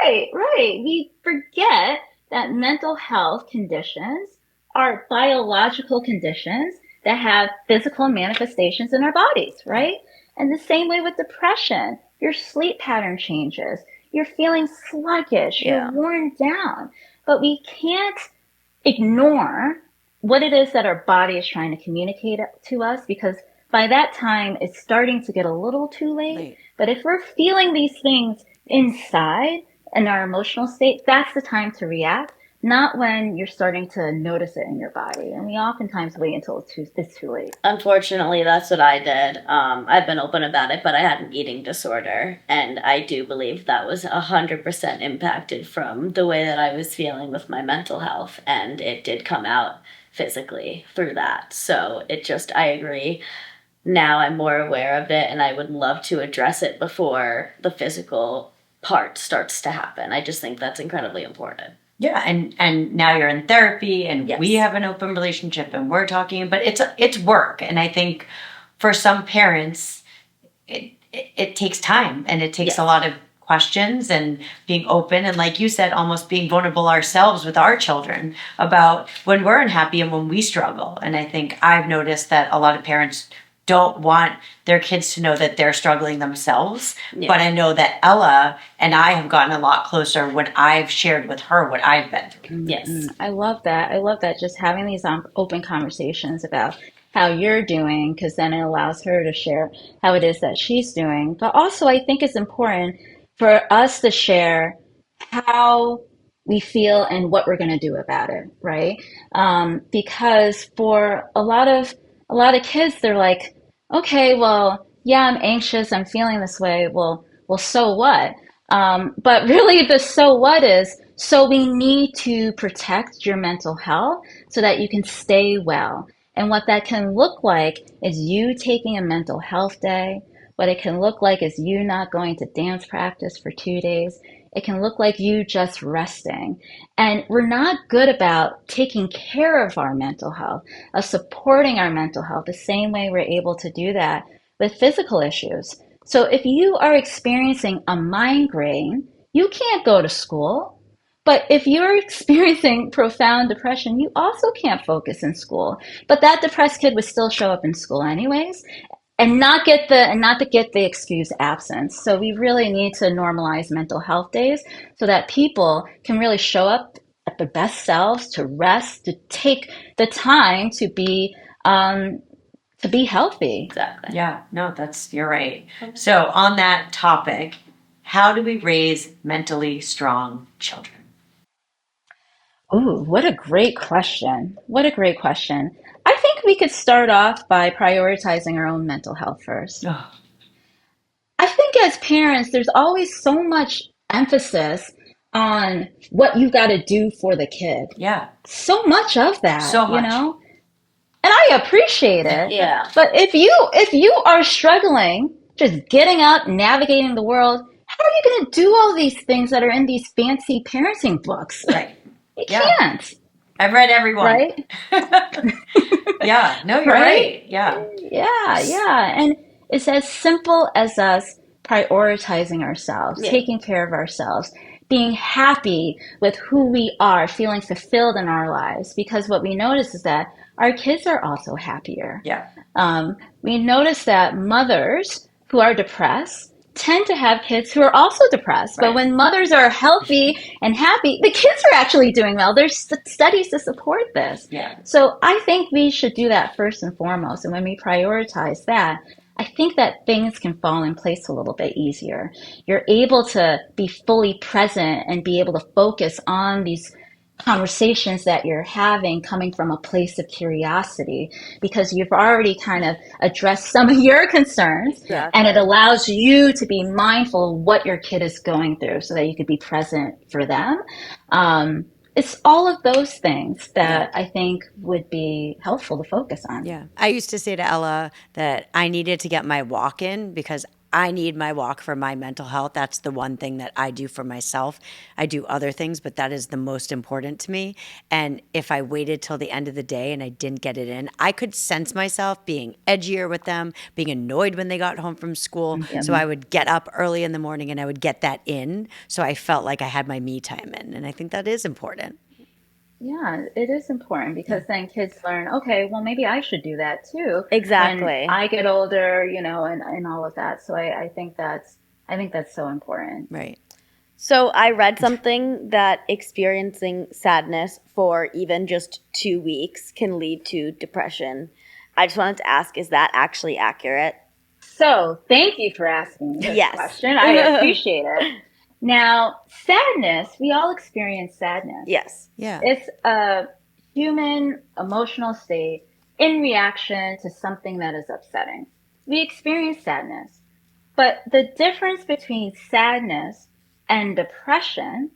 Right, right. We forget that mental health conditions are biological conditions that have physical manifestations in our bodies, right? And the same way with depression, your sleep pattern changes. You're feeling sluggish, Yeah. you're worn down. But we can't ignore what it is that our body is trying to communicate to us, because by that time it's starting to get a little too late. But if we're feeling these things inside in our emotional state, that's the time to react, not when you're starting to notice it in your body. And we oftentimes wait until it's too late. Unfortunately, that's what I did. I've been open about it, but I had an eating disorder, and I do believe that was 100% impacted from the way that I was feeling with my mental health, and it did come out physically through that. So I agree. Now I'm more aware of it, and I would love to address it before the physical part starts to happen. I just think that's incredibly important. Yeah, and now you're in therapy, and Yes. we have an open relationship, and we're talking. But it's work, and I think for some parents, it takes time, and it takes Yes. a lot of questions and being open, and like you said, almost being vulnerable ourselves with our children about when we're unhappy and when we struggle. And I think I've noticed that a lot of parents don't want their kids to know that they're struggling themselves. Yeah. But I know that Ella and I have gotten a lot closer when I've shared with her what I've been through. Yes. I love that. I love that. Just having these open conversations about how you're doing, because then it allows her to share how it is that she's doing. But also, I think it's important for us to share how we feel and what we're going to do about it, right? Because for a lot of kids, they're like, okay, well, yeah, I'm anxious, I'm feeling this way. Well, so what? But really, the so what is, so we need to protect your mental health so that you can stay well. And what that can look like is you taking a mental health day. What it can look like is you not going to dance practice for 2 days. It can look like you just resting. And we're not good about taking care of our mental health, of supporting our mental health the same way we're able to do that with physical issues. So if you are experiencing a migraine, you can't go to school. But if you're experiencing profound depression, you also can't focus in school. But that depressed kid would still show up in school anyways, and not to get the excuse absence. So we really need to normalize mental health days so that people can really show up at their best selves, to rest, to take the time to be healthy. Exactly. Yeah, no, you're right. So on that topic, how do we raise mentally strong children? Ooh, what a great question. What a great question. I think we could start off by prioritizing our own mental health first. Oh, I think as parents, there's always so much emphasis on what you got to do for the kid. yeah, So much of that, So much. you know? And I appreciate it. Yeah. But if you are struggling, just getting up, navigating the world, how are you going to do all these things that are in these fancy parenting books? right. You Yeah. can't, I've read every one. right? Yeah, no, you're right. Yeah. Yeah. And it's as simple as us prioritizing ourselves, Yeah. taking care of ourselves, being happy with who we are, feeling fulfilled in our lives. Because what we notice is that our kids are also happier. Yeah. We notice that mothers who are depressed tend to have kids who are also depressed. Right. But when mothers are healthy and happy, the kids are actually doing well. There's studies to support this. Yeah. So I think we should do that first and foremost. And when we prioritize that, I think that things can fall in place a little bit easier. You're able to be fully present and be able to focus on these conversations that you're having coming from a place of curiosity, because you've already kind of addressed some of your concerns. Exactly. And it allows you to be mindful of what your kid is going through so that you could be present for them. It's all of those things that I think would be helpful to focus on. Yeah. I used to say to Ella that I needed to get my walk in because I need my walk for my mental health. That's the one thing that I do for myself. I do other things, but that is the most important to me. And if I waited till the end of the day and I didn't get it in, I could sense myself being edgier with them, being annoyed when they got home from school. So I would get up early in the morning and I would get that in. So I felt like I had my me time in. And I think that is important. Yeah, it is important because then kids learn, okay, well, maybe I should do that too. Exactly. When I get older, and all of that. So I think that's so important. Right. So I read something that experiencing sadness for even just 2 weeks can lead to depression. I just wanted to ask, is that actually accurate? So thank you for asking this Yes. question. I appreciate it. Now, sadness, we all experience sadness. Yes. Yeah. It's a human emotional state in reaction to something that is upsetting. We experience sadness. But the difference between sadness and depression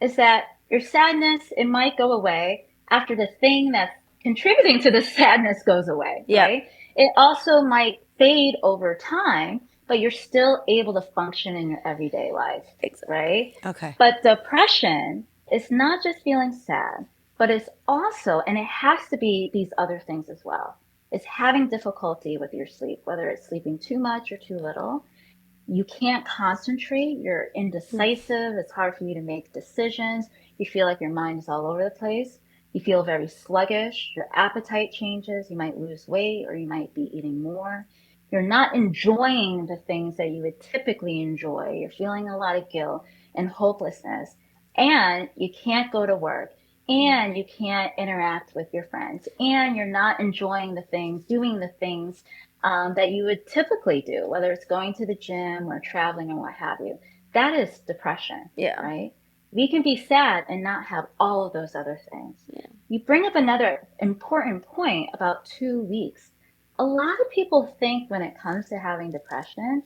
is that your sadness, it might go away after the thing that's contributing to the sadness goes away, right? It also might fade over time, but you're still able to function in your everyday life, right? Okay. But depression is not just feeling sad, but it's also, and it has to be these other things as well. It's having difficulty with your sleep, whether it's sleeping too much or too little. You can't concentrate. You're indecisive. It's hard for you to make decisions. You feel like your mind is all over the place. You feel very sluggish. Your appetite changes. You might lose weight or you might be eating more. You're not enjoying the things that you would typically enjoy. You're feeling a lot of guilt and hopelessness. And you can't go to work. And you can't interact with your friends. And you're not enjoying doing the things that you would typically do, whether it's going to the gym or traveling or what have you. That is depression, right? We can be sad and not have all of those other things. Yeah. You bring up another important point about 2 weeks. A lot of people think when it comes to having depression,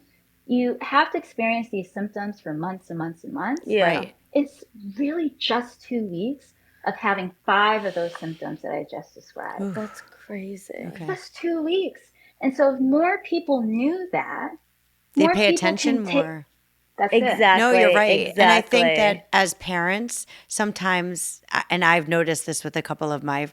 you have to experience these symptoms for months and months and months. Yeah. Right. It's really just 2 weeks of having 5 of those symptoms that I just described. Oof. That's crazy. Okay. Just 2 weeks. And so if more people knew that, They more pay people attention can more. That's it. Exactly. No, you're right. Exactly. And I think that as parents, sometimes, and I've noticed this with a couple of my,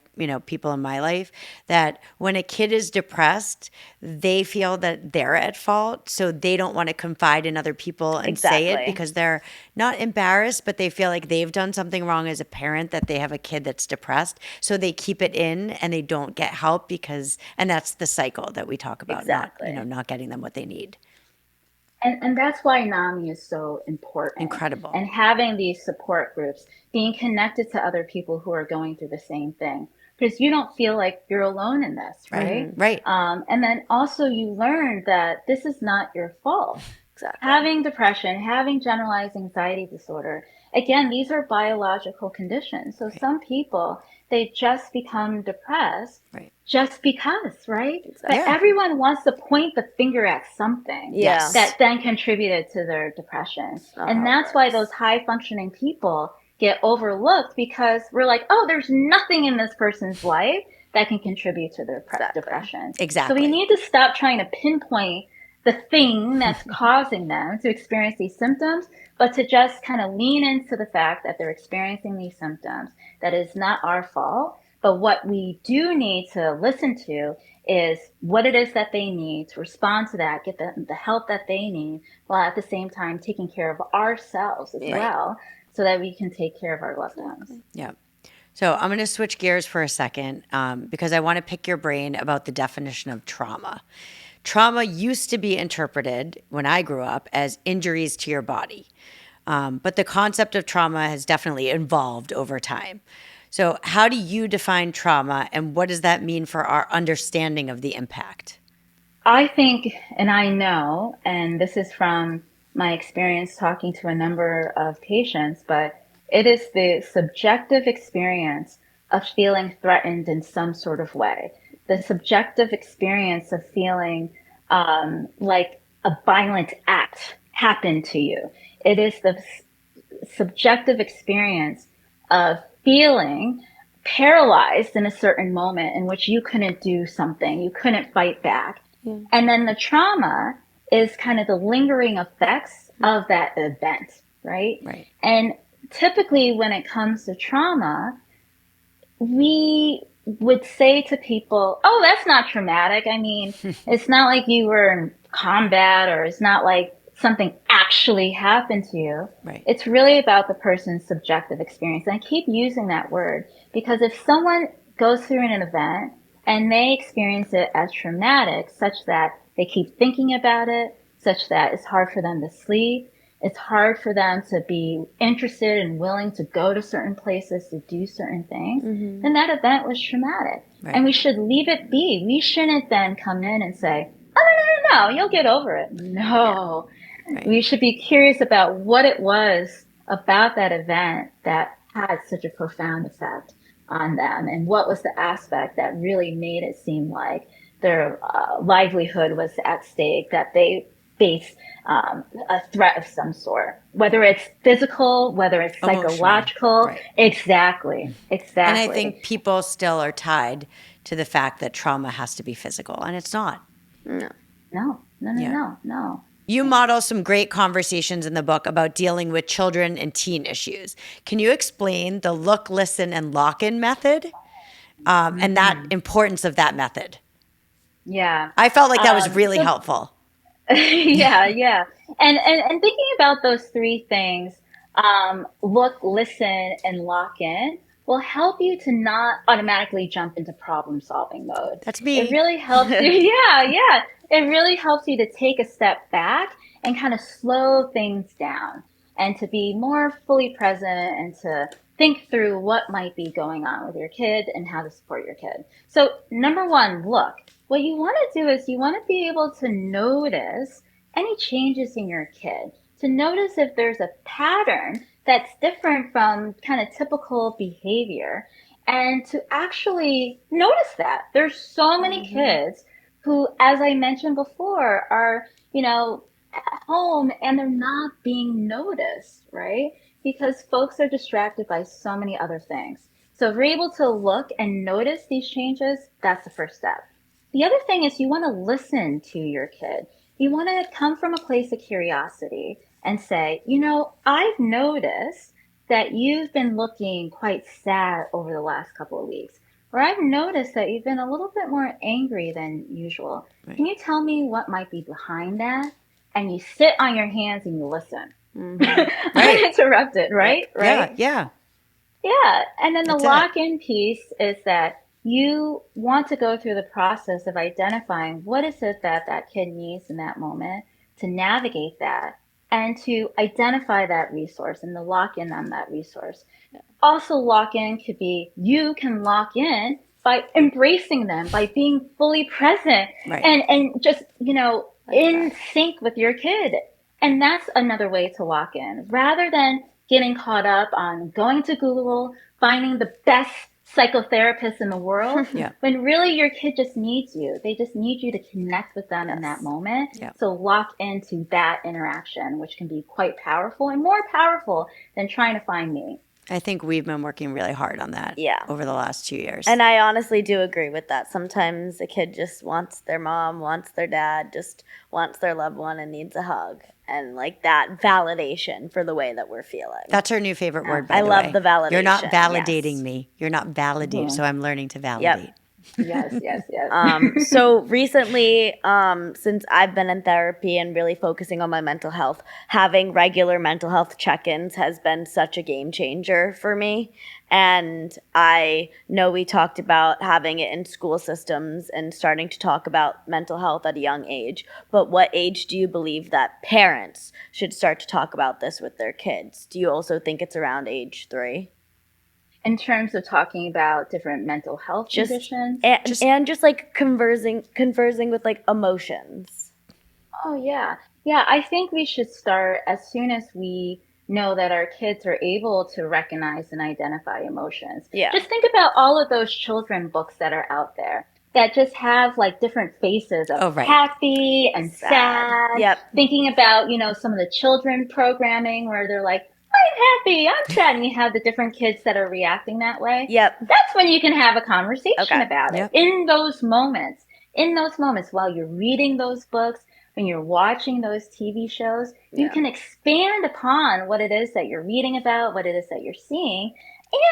people in my life, that when a kid is depressed, they feel that they're at fault. So they don't want to confide in other people and say it Exactly. because they're not embarrassed, but they feel like they've done something wrong as a parent, that they have a kid that's depressed. So they keep it in and they don't get help and that's the cycle that we talk about, Exactly. not getting them what they need. And that's why NAMI is so important. Incredible. And having these support groups, being connected to other people who are going through the same thing. Because you don't feel like you're alone in this, right? Right. And then also you learn that this is not your fault. Exactly. Having depression, having generalized anxiety disorder, again, these are biological conditions. So some people, they just become depressed just because, right? Exactly. But everyone wants to point the finger at something Yes. that then contributed to their depression. And that's why those high functioning people get overlooked, because we're like, oh, there's nothing in this person's life that can contribute to their depression. Exactly. So we need to stop trying to pinpoint the thing that's causing them to experience these symptoms, but to just kind of lean into the fact that they're experiencing these symptoms, that is not our fault. But what we do need to listen to is what it is that they need to respond to that, get the help that they need, while at the same time taking care of ourselves as well. so that we can take care of our loved ones. Yeah. So I'm going to switch gears for a second because I want to pick your brain about the definition of trauma. Trauma used to be interpreted when I grew up as injuries to your body. But the concept of trauma has definitely evolved over time. So how do you define trauma, and what does that mean for our understanding of the impact? I think, and I know, and this is from my experience talking to a number of patients, but it is the subjective experience of feeling threatened in some sort of way, the subjective experience of feeling like a violent act happened to you. It is the subjective experience of feeling paralyzed in a certain moment in which you couldn't do something, you couldn't fight back. And then the trauma is kind of the lingering effects of that event, right? Right. And typically when it comes to trauma, we would say to people, oh, that's not traumatic. I mean, it's not like you were in combat, or it's not like something actually happened to you. Right. It's really about the person's subjective experience. And I keep using that word because if someone goes through an event and they experience it as traumatic, such that they keep thinking about it, such that it's hard for them to sleep, it's hard for them to be interested and willing to go to certain places to do certain things, then that event was traumatic. Right. And we should leave it be. We shouldn't then come in and say, oh, no, you'll get over it. No. Right. We should be curious about what it was about that event that had such a profound effect on them, and what was the aspect that really made it seem like their livelihood was at stake, that they faced a threat of some sort, whether it's physical, whether it's psychological. Right. Exactly. And I think people still are tied to the fact that trauma has to be physical, and it's not. No. You model some great conversations in the book about dealing with children and teen issues. Can you explain the look, listen, and lock-in method and that importance of that method? Yeah. I felt like that was really helpful. Yeah. And thinking about those three things, look, listen, and lock in, will help you to not automatically jump into problem solving mode. That's me. It really helps you. Yeah. It really helps you to take a step back and kind of slow things down, and to be more fully present, and to think through what might be going on with your kid and how to support your kid. So number one, look. What you want to do is you want to be able to notice any changes in your kid, to notice if there's a pattern that's different from kind of typical behavior, and to actually notice that. There's so many kids who, as I mentioned before, are, at home and they're not being noticed, right? Because folks are distracted by so many other things. So if you're able to look and notice these changes, that's the first step. The other thing is you want to listen to your kid. You want to come from a place of curiosity and say, I've noticed that you've been looking quite sad over the last couple of weeks. Or I've noticed that you've been a little bit more angry than usual. Right. Can you tell me what might be behind that? And you sit on your hands and you listen. Uninterrupted, right? Right? Yeah. And then the lock-in piece is that you want to go through the process of identifying what is it that kid needs in that moment, to navigate that, and to identify that resource and to lock in on that resource. Also, lock in could be, you can lock in by embracing them, by being fully present, and just, in sync with your kid. And that's another way to lock in, rather than getting caught up on going to Google, finding the best psychotherapist in the world, when really your kid just needs you. They just need you to connect with them in that moment. So lock into that interaction, which can be quite powerful, and more powerful than trying to find me. I think we've been working really hard on that over the last 2 years. And I honestly do agree with that. Sometimes a kid just wants their mom, wants their dad, just wants their loved one and needs a hug. And like that validation for the way that we're feeling. That's her new favorite word, by the way. I love the validation. You're not validating me. You're not validating. So I'm learning to validate. Yes, yes, yes. So recently, since I've been in therapy and really focusing on my mental health, having regular mental health check-ins has been such a game changer for me. And I know we talked about having it in school systems and starting to talk about mental health at a young age. But what age do you believe that parents should start to talk about this with their kids? Do you also think it's around age 3? In terms of talking about different mental health Just conditions. and just like conversing with like emotions. Oh, yeah. Yeah, I think we should start as soon as we know that our kids are able to recognize and identify emotions. Yeah. Just think about all of those children books that are out there that just have like different faces of happy and sad. Yep. Thinking about, some of the children programming where they're like, I'm happy, I'm sad, and you have the different kids that are reacting that way. Yep. That's when you can have a conversation about Yep. it. In those moments while you're reading those books, when you're watching those TV shows, you can expand upon what it is that you're reading about, what it is that you're seeing,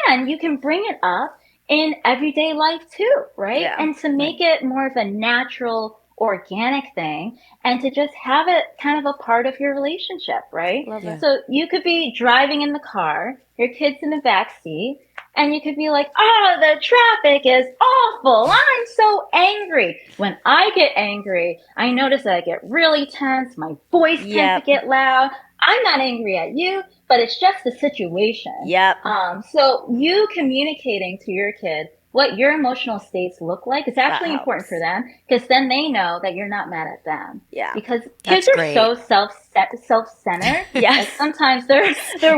and you can bring it up in everyday life too, right? Yeah. And to make it more of a natural, organic thing, and to just have it kind of a part of your relationship, right? Love it. So you could be driving in the car, your kid's in the back seat, and you could be like, oh, the traffic is awful. I'm so angry. When I get angry, I notice that I get really tense. My voice tends to get loud. I'm not angry at you, but it's just the situation. Yep. So you communicating to your kid what your emotional states look like is actually important for them, because then they know that you're not mad at them. Yeah. Because kids are so self-centered. Yes. That sometimes they're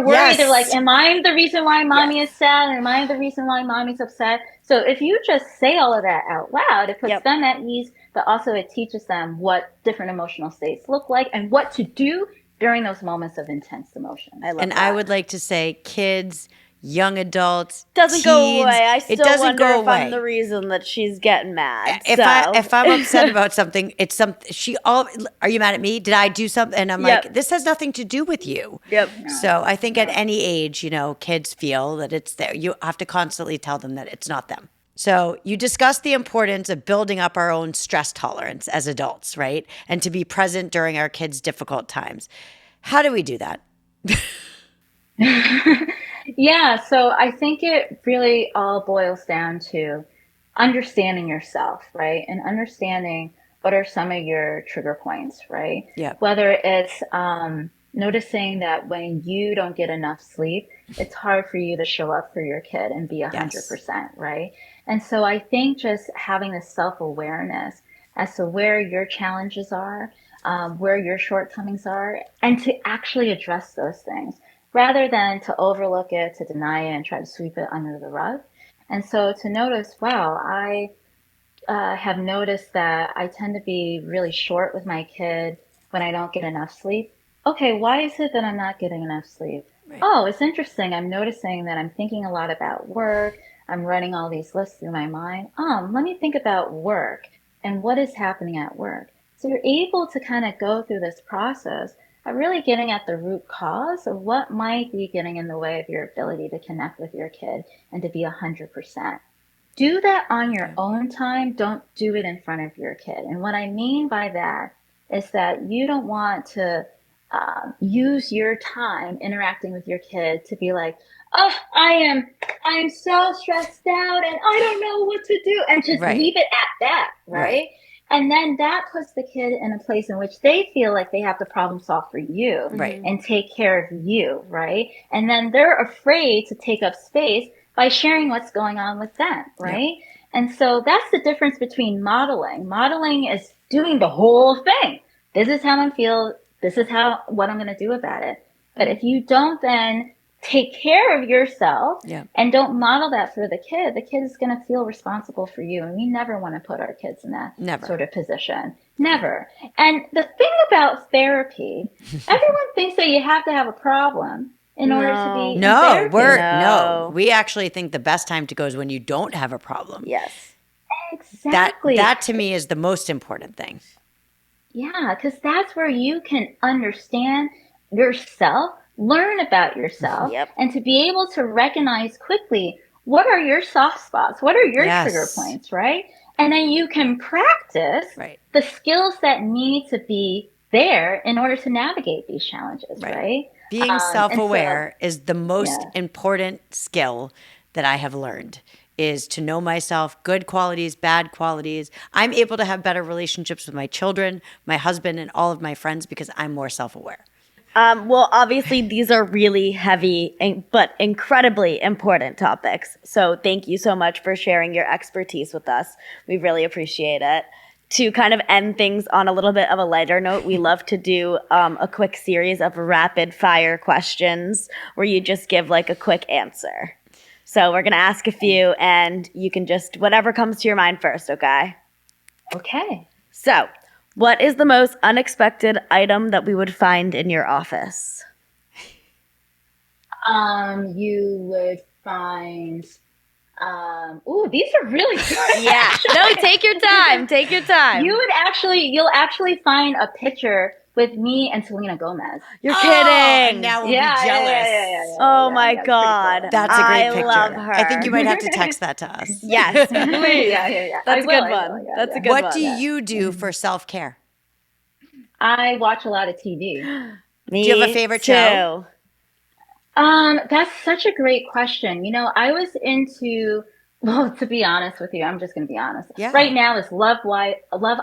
worried. Yes. They're like, am I the reason why mommy is sad? Am I the reason why mommy's upset? So if you just say all of that out loud, it puts them at ease, but also it teaches them what different emotional states look like and what to do during those moments of intense emotion. I love And that. I would like to say kids, young adults, doesn't go away. I still doesn't wonder go if away. I'm the reason that she's getting mad. If I'm upset about something, it's something are you mad at me? Did I do something? And I'm like, this has nothing to do with you. Yep. So I think at any age, kids feel that it's there. You have to constantly tell them that it's not them. So you discussed the importance of building up our own stress tolerance as adults, right? And to be present during our kids' difficult times. How do we do that? Yeah, so I think it really all boils down to understanding yourself, right? And understanding what are some of your trigger points, right? Yeah. Whether it's noticing that when you don't get enough sleep, it's hard for you to show up for your kid and be 100%, right? And so I think just having this self-awareness as to where your challenges are, where your shortcomings are, and to actually address those things, rather than to overlook it, to deny it, and try to sweep it under the rug. And so to notice, wow, I have noticed that I tend to be really short with my kid when I don't get enough sleep. Okay, why is it that I'm not getting enough sleep? Right. Oh, it's interesting. I'm noticing that I'm thinking a lot about work. I'm running all these lists through my mind. Let me think about work and what is happening at work. So you're able to kind of go through this process of really getting at the root cause of what might be getting in the way of your ability to connect with your kid and to be 100%. Do that on your own time. Don't do it in front of your kid. And what I mean by that is that you don't want to use your time interacting with your kid to be like, oh, I'm so stressed out and I don't know what to do, and just leave it at that, right? And then that puts the kid in a place in which they feel like they have to problem solve for you and take care of you, right? And then they're afraid to take up space by sharing what's going on with them, right? Yep. And so that's the difference between modeling. Modeling is doing the whole thing. This is how I feel. This is what I'm going to do about it. But if you don't then take care of yourself and don't model that for the kid is going to feel responsible for you. And we never want to put our kids in that sort of position. Never. And the thing about therapy, everyone thinks that you have to have a problem in order to be in therapy. We actually think the best time to go is when you don't have a problem. Yes. Exactly. That to me is the most important thing. Yeah, because that's where you can understand yourself, learn about yourself, and to be able to recognize quickly what are your soft spots? What are your Yes. trigger points, right? And then you can practice Right. the skills that need to be there in order to navigate these challenges, right? Being self-aware is the most yeah. important skill that I have learned, is to know myself, good qualities, bad qualities. I'm able to have better relationships with my children, my husband, and all of my friends because I'm more self-aware. Well, obviously, these are really heavy but incredibly important topics. So thank you so much for sharing your expertise with us. We really appreciate it. To kind of end things on a little bit of a lighter note, we love to do a quick series of rapid fire questions where you just give like a quick answer. So we're going to ask a few and you can just, whatever comes to your mind first, okay? Okay. So, what is the most unexpected item that we would find in your office? You would find, these are really good. Yeah. No, take your time. Take your time. You'll actually find a picture with me and Selena Gomez. You're Oh, kidding. and now we'll be jealous. Oh my it's pretty God. cool. That's a great I picture. love her. I think you might have to text that to us. Yes, please. Yeah. That's a I good will, one. yeah, That's a yeah. good What one. do you do for self-care? I watch a lot of TV. Me Do you have a favorite too. show? That's such a great question. I was into, well, to be honest with you, I'm just going to be honest. Yeah. Right now is Love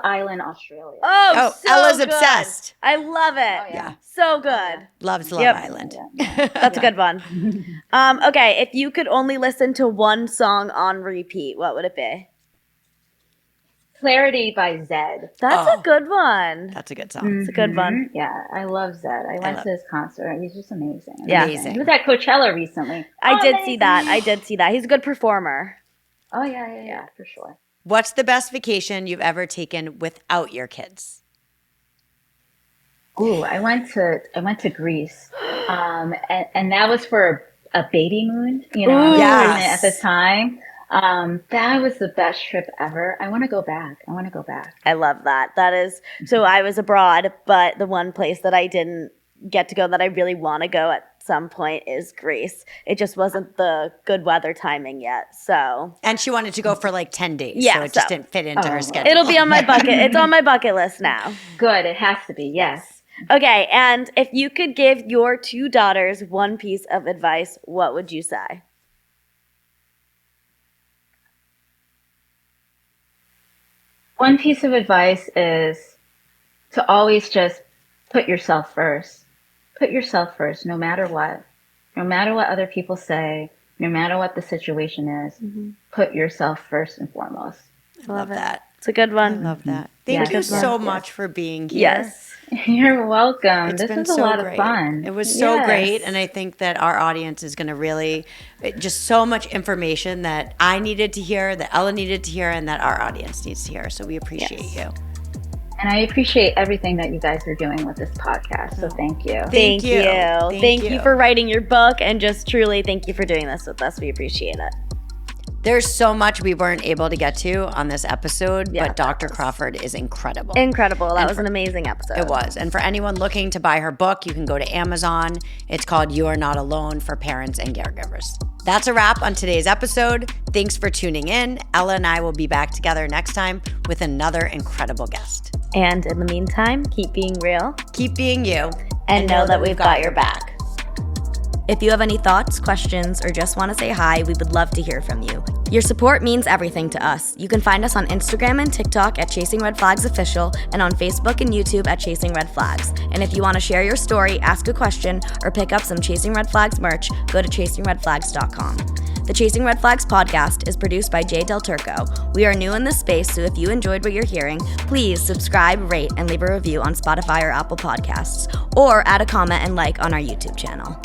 Island, Australia. Oh, so Ella's good. obsessed. I love it. Oh, yeah. So good. Loves Love Yep. Island. That's a good one. Okay, if you could only listen to one song on repeat, what would it be? Clarity by Zed. That's Oh. a good one. That's a good song. It's a good one. Yeah, I love Zed. I went to his concert. He's just amazing. Yeah. Amazing. He was at Coachella recently. I did see Amazing. that. I did see that. He's a good performer. Oh, yeah, for sure. What's the best vacation you've ever taken without your kids? Ooh, I went to Greece, and that was for a baby moon. I was Yes. pregnant at the time. That was the best trip ever. I want to go back. I love that. That is, so I was abroad, but the one place that I didn't get to go that I really want to go at some point is Greece. It just wasn't the good weather timing yet. So And she wanted to go for like 10 days. Yeah, So it just so- didn't fit into her schedule. it'll be on my bucket. It's on my bucket list now. Good. It has to be. Yes. Okay, and if you could give your two daughters one piece of advice, what would you say? One piece of advice is to always just put yourself first. Put yourself first, no matter what. No matter what other people say, no matter what the situation is, put yourself first and foremost. I love that. It's a good I one. love that. Thank you Yes. so much for being here. Yes. You're welcome. It's This been was a so lot great. of fun. It was so Yes. great. And I think that our audience is going to really, just so much information that I needed to hear, that Ella needed to hear, and that our audience needs to hear. So we appreciate you. And I appreciate everything that you guys are doing with this podcast. So thank you. Thank you. Thank you. you for writing your book, and just truly thank you for doing this with us. We appreciate it. There's so much we weren't able to get to on this episode, Yeah, but Dr. Crawford is incredible. Incredible. That was an amazing episode. It was. And for anyone looking to buy her book, you can go to Amazon. It's called You Are Not Alone for Parents and Caregivers. That's a wrap on today's episode. Thanks for tuning in. Ella and I will be back together next time with another incredible guest. And in the meantime, keep being real Keep being you and know that we've got your back. If you have any thoughts, questions, or just want to say hi, we would love to hear from you. Your support means everything to us. You can find us on Instagram and TikTok at Chasing Red Flags Official and on Facebook and YouTube at Chasing Red Flags. And if you want to share your story, ask a question, or pick up some Chasing Red Flags merch, go to chasingredflags.com. The Chasing Red Flags podcast is produced by Jay Del Turco. We are new in this space, so if you enjoyed what you're hearing, please subscribe, rate, and leave a review on Spotify or Apple Podcasts, or add a comment and like on our YouTube channel.